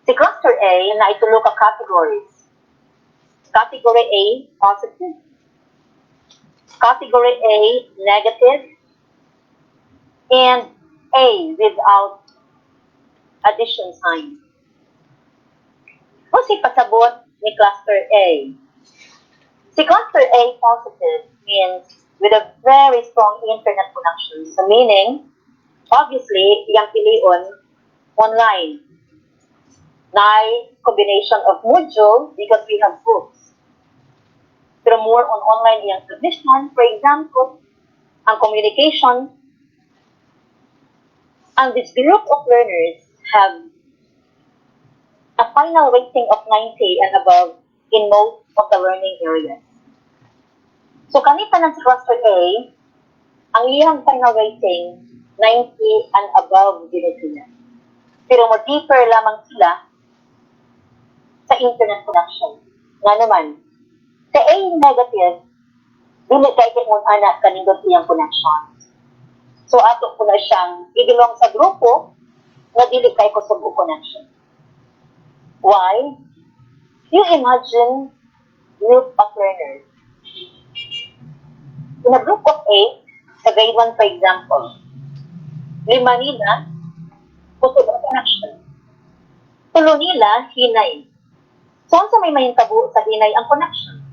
The cluster A, na itulo ka categories. Category A, positive. Category A, negative. And A without addition sign. Kung si pasabot ni cluster A. Si cluster A positive means with a very strong internet connection. So meaning, obviously, yung pilion online. Na combination of module because we have books. Pero more on online yung submission, for example, ang communication. And this group of learners have a final rating of 90 and above in most of the learning areas. So kanita ng cluster A, ang iyang final rating 90 and above din sila. Pero mo deeper lamang sila sa internet connection. Nga naman, sa A negative, dili kay kung anak kanindot iyang connection. So ato po na siyang ibilong sa grupo na dili kay ko sa connection. Why? You imagine group of learners. In a group of 8, sa grade 1 for example, 5 nila, kusog ang connection. 3 nila, hinay. So, sa may mahintabo sa hinay ang connection,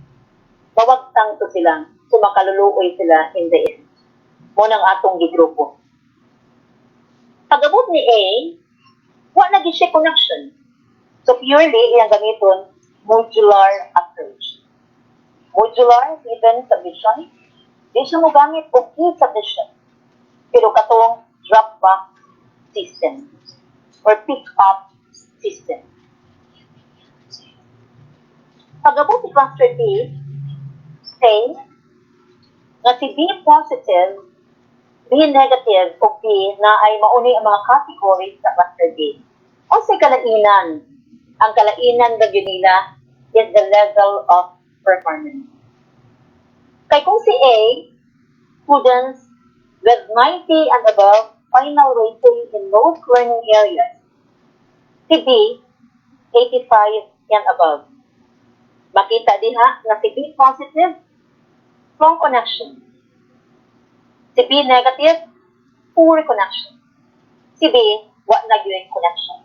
mawagtang to sila So makaluluoy sila in the end. Mo nang atong gigrupo. Pag-abot ni A, wa na gyud siya connection. So purely iyang gamiton modular approach. Modular given submission, di siya mo gamit og key submission. Pero katong drop box system or pick up system. Pag-abot ni cluster B, say nga si B positive, B negative, o B na ay mauni ang mga categories sa cluster B. O sa kalainan, ang kalainan na yun nila is the level of performance. Kaya kung si A, students with 90 and above final rating in most learning areas. Si B, 85 and above. Makita diha na si B positive, strong connection. Si B negative, poor connection. Si B, what na yun connection.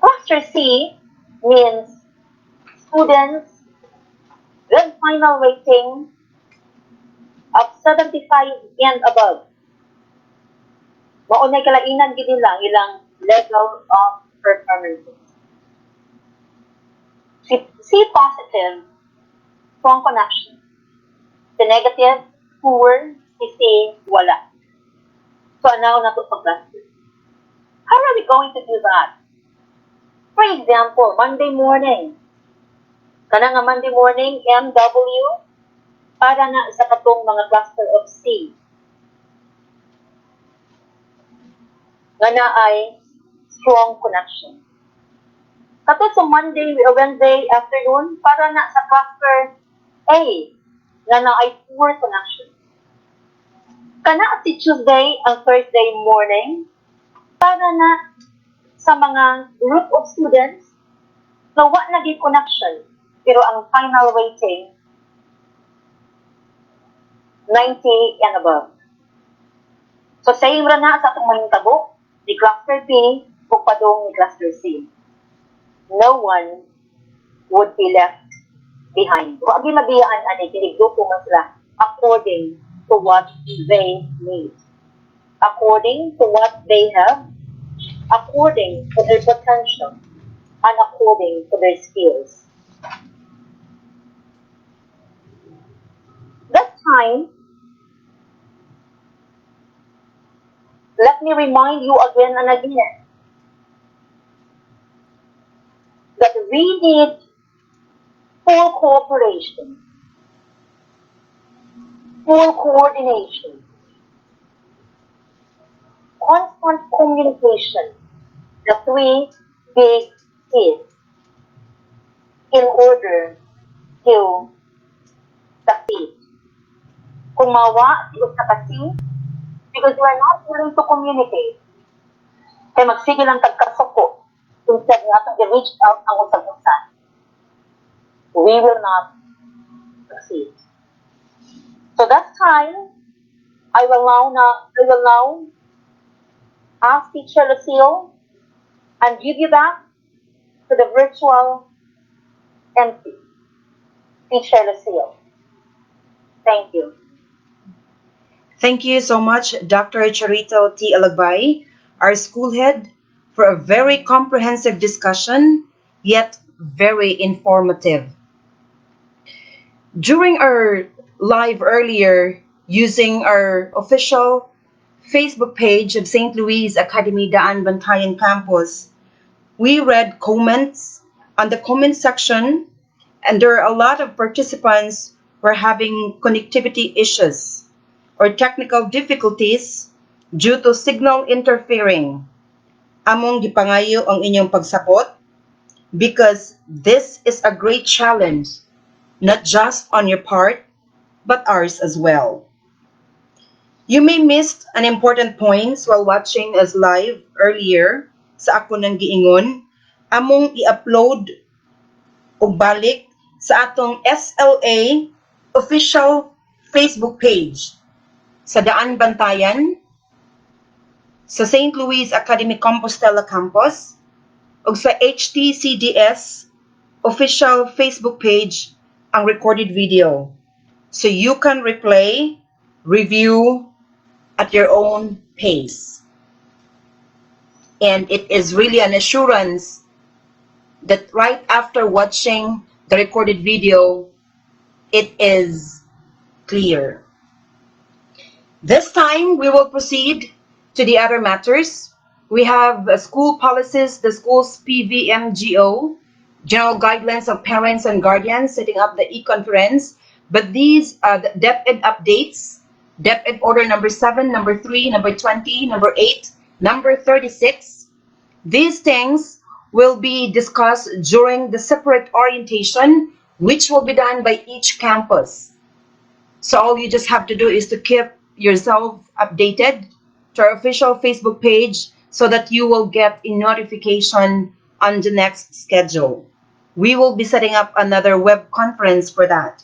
Cluster C means students with final rating of 75 and above. Maunay kalainan gid nila ilang level of performance. C positive, strong connection. Si negative, poor. Si C, wala. So, now na ito pag-cluster. How are we going to do that? For example, Monday morning. Kana nga Monday morning, MW, para na sa katong mga cluster of C. Nga na ay strong connection. Katong sa Monday or Wednesday afternoon, para na sa cluster A, nga na ay poor connection. Kana si Tuesday and Thursday morning, para na sa mga group of students na wa naging connection, pero ang final rating 90 and above. So same ra na sa atong mahintabo ni cluster B ug padung ni cluster C. No one would be left behind. Wa gyud mabiyaan ani kini grupo man sila according to what they need. According to what they have, according to their potential, and according to their skills. This time, let me remind you again and again that we need full cooperation, full coordination, constant communication, the three big C's in order to succeed. Kung mawa, si kasi, because we are not willing to communicate, kaya magsige lang tagkasuko, instead nga itong i-reach out ang usag-usan, we will not succeed. So that time, I will now ask Teacher Lucille and give you back to the virtual MC. Teacher Lucille. Thank you.
Thank you so much, Dr. Charito T. Alagbay, our school head, for a very comprehensive discussion, yet very informative. During our live earlier, using our official Facebook page of St. Louis Academy Daan Bantayan Campus, we read comments on the comment section, and there are a lot of participants who are having connectivity issues or technical difficulties due to signal interfering. Among gipangayo ang inyong pagsabot because this is a great challenge, not just on your part, but ours as well. You may missed an important points while watching us live earlier sa ako ng giingon, among i-upload o balik sa atong SLA official Facebook page sa Daan Bantayan, sa St. Louis Academy Compostela Campus, ug sa HTCDS official Facebook page ang recorded video. so you can replay, review at your own pace. And it is really an assurance that right after watching the recorded video, it is clear. This time, we will proceed to the other matters. We have school policies, the school's PVMGO, general guidelines of parents and guardians, setting up the e-conference. But these are the DepEd updates, DepEd order number 7, number 3, number 20, number 8, number 36. These things will be discussed during the separate orientation, which will be done by each campus. So all you just have to do is to keep yourself updated to our official Facebook page so that you will get a notification on the next schedule. We will be setting up another web conference for that.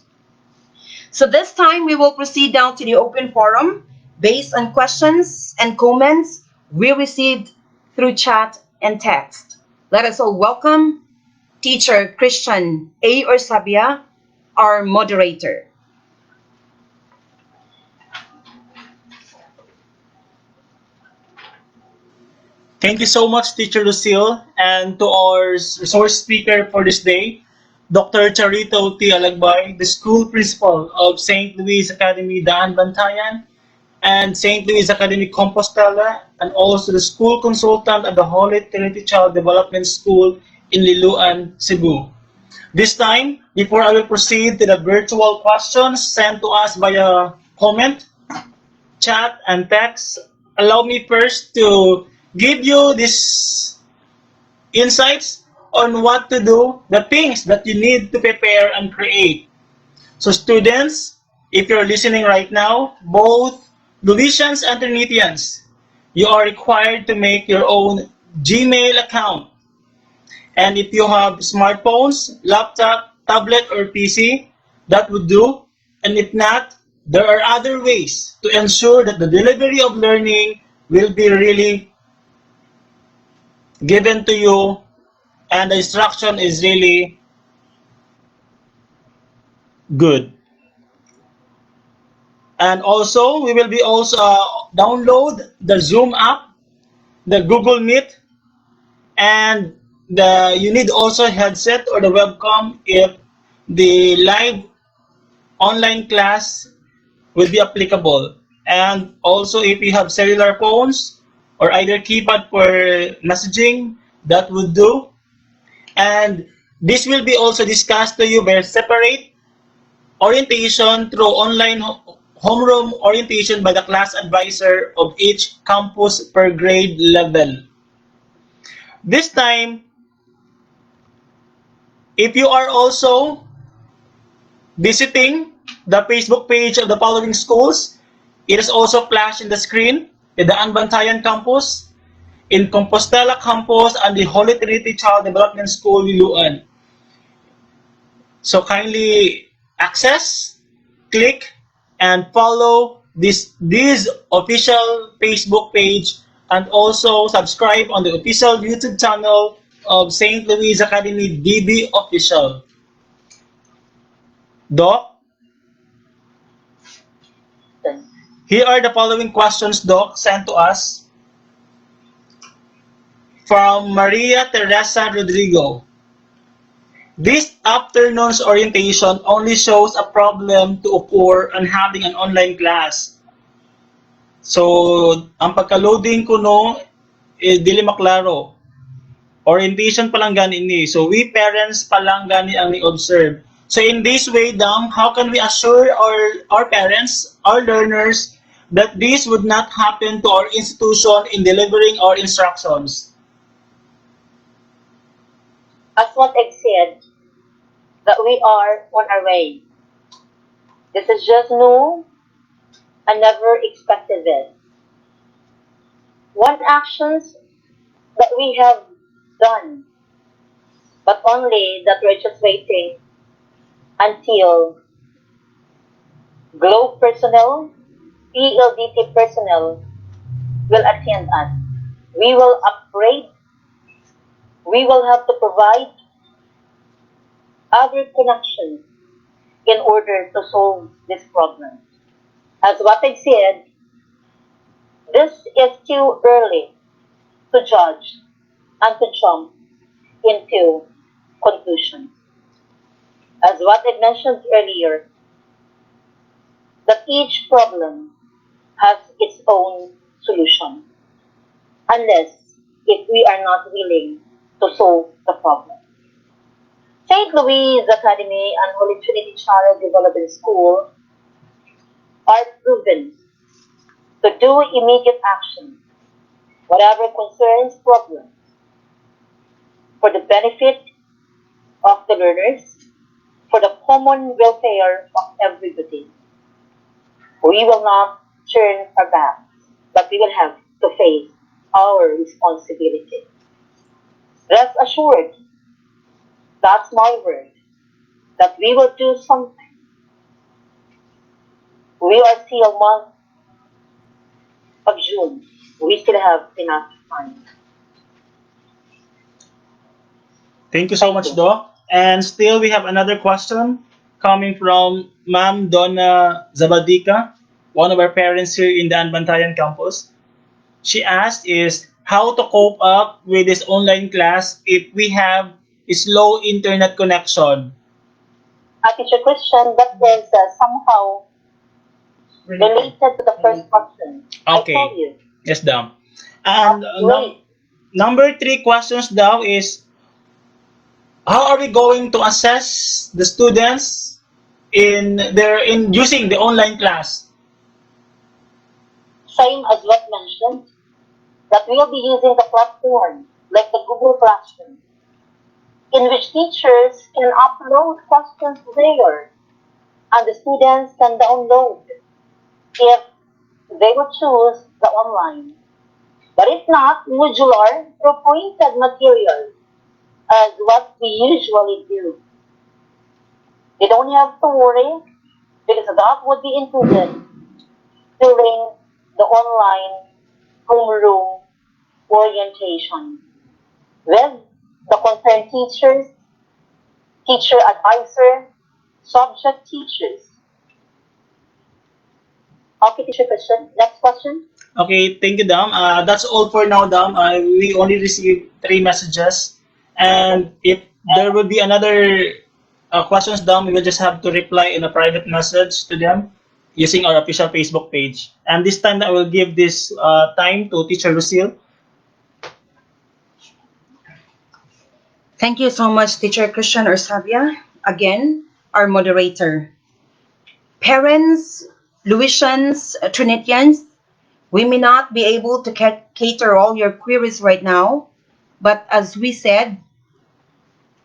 So this time we will proceed down to the open forum based on questions and comments we received through chat and text. Let us all welcome Teacher Christian A. Orsabia, our moderator.
Thank you so much, Teacher Lucille, and to our resource speaker for this day, Dr. Charito T. Alagbay, the school principal of St. Louis Academy Daan Bantayan and St. Louis Academy Compostela, and also the school consultant at the Holy Trinity Child Development School in Liloan, Cebu. This time, before I will proceed to the virtual questions sent to us via comment, chat, and text, allow me first to give you these insights on what to do, the things that you need to prepare and create. So students, if you're listening right now, both Louisians and Trinitians, you are required to make your own Gmail account. And if you have smartphones, laptop, tablet, or PC, that would do. And if not, there are other ways to ensure that the delivery of learning will be really given to you and the instruction is really good. And also, we will be also download the Zoom app, the Google Meet, and you need also headset or the webcam if the live online class will be applicable. And also, if you have cellular phones or either keypad for messaging, that would do. And this will be also discussed to you by separate orientation through online homeroom orientation by the class advisor of each campus per grade level. This time, if you are also visiting the Facebook page of the following schools, it is also flashed in the screen: the Daan Bantayan campus, in Compostela campus, and the Holy Trinity Child Development School, Liloan. So kindly access, click, and follow this official Facebook page, and also subscribe on the official YouTube channel of St. Louis Academy DB Official. Doc, here are the following questions, Doc, sent to us from Maria Teresa Rodrigo. This afternoon's orientation only shows a problem to occur on having an online class. So, ang pagka-loading ko no, dili maklaro. Orientation pa lang gani ni. So, we parents pa lang gani ang ni-observe. So, in this way, Dam, how can we assure our parents, our learners, that this would not happen to our institution in delivering our instructions?
As what Egg said, that we are on our way. This is just new and never expected this. One actions that we have done, but only that we're just waiting until Globe personnel, PLDT personnel will attend us. We will upgrade. We will have to provide other connections in order order to solve this problem. As what I've said, this is too early to judge and to jump into conclusion. As what I mentioned earlier, that each problem has its own solution, unless if we are not willing to solve the problem. St. Louis Academy and Holy Trinity Child Development School are proven to do immediate action, whatever concerns problems, for the benefit of the learners, for the common welfare of everybody. We will not turn our backs, but we will have to face our responsibility. Rest assured, that's my word, that we will do something. We are still a month of June. We still have enough time.
Thank you so
Thank
much,
you.
Do. And still, we have another question coming from Ma'am Donna Zabadika, one of our parents here in the Anbantayan campus. She asked is how to cope up with this online class if we have a slow internet connection.
Teacher Christian, that is somehow related to the first question. I told
Okay,
you.
yes, Dam. And
Wait,
number three questions now is how are we going to assess the students in using the online class?
same as what mentioned, that we'll be using the platform like the Google Classroom, in which teachers can upload questions there and the students can download if they will choose the online. But if not, modular through printed material as what we usually do. They don't have to worry because that would be included during the online homeroom orientation with the concerned teachers, teacher advisor, subject teachers. Okay, teacher question. Next question.
Okay, thank you, Dam. That's all for now, Dam. We only received three messages, and if there will be another questions, Dam, we will just have to reply in a private message to them using our official Facebook page. And this time, I will give this time to Teacher Lucille.
Thank you so much, Teacher Christian or Sabia. Again, our moderator. Parents, Louisians, Trinitians, we may not be able to cater all your queries right now, but as we said,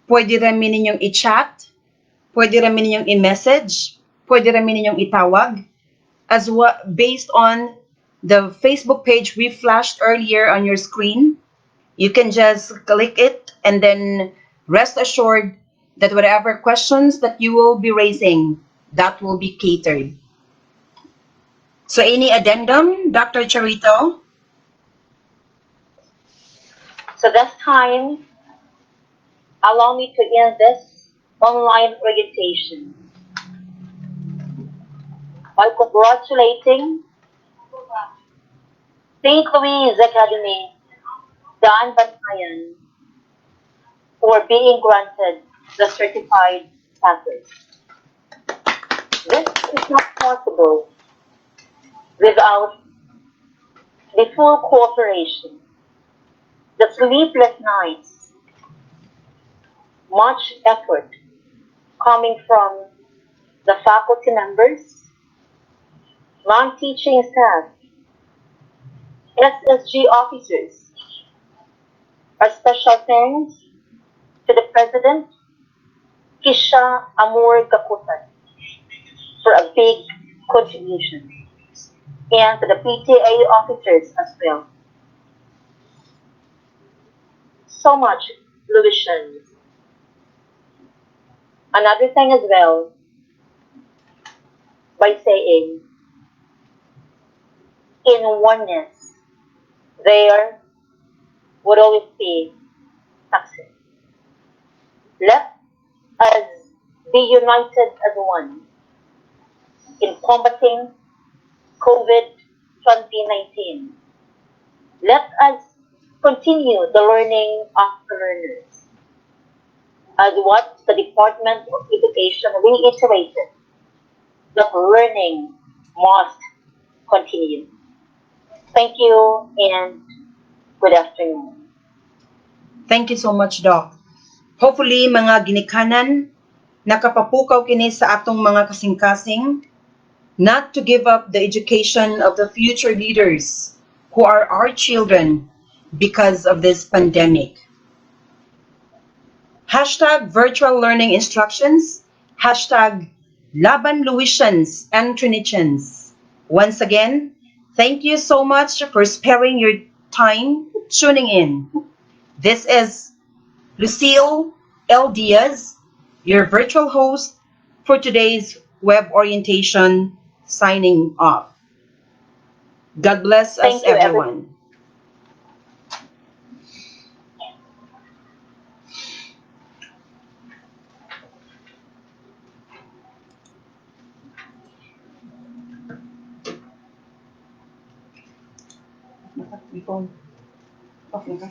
pwede rin ninyong i-chat, pwede rin ninyong i-message, pwede rin ninyong itawag, as well, based on the Facebook page we flashed earlier on your screen. You can just click it and then rest assured that whatever questions that you will be raising, that will be catered. So any addendum, Dr. Charito?
So this time, allow me to end this online orientation by congratulating St. Louis Academy, Dan Bantayan, for being granted the certified status. This is not possible without the full cooperation, the sleepless nights, much effort coming from the faculty members, non-teaching staff, SSG officers. Our special thanks to the President, Kisha Amor Kaputan, for a big contribution, and to the PTA officers as well. So much, Louisians. Another thing as well, by saying, in oneness, there would always be success. Let us be united as one. in combating COVID 2019. Let us continue the learning of the learners, as what the Department of Education reiterated, that learning must continue. Thank you and good afternoon.
Thank you so much, Doc. Hopefully, mga ginikanan, nakapapukaw kini sa atong mga kasing-kasing not to give up the education of the future leaders who are our children because of this pandemic. Hashtag virtual learning instructions. Hashtag Laban Luisians and Trinitians. Once again, thank you so much for sparing your time tuning in. This is Lucille L. Diaz, your virtual host for today's web orientation, signing off. God bless us,
Thank you, everyone.
everyone. Okay.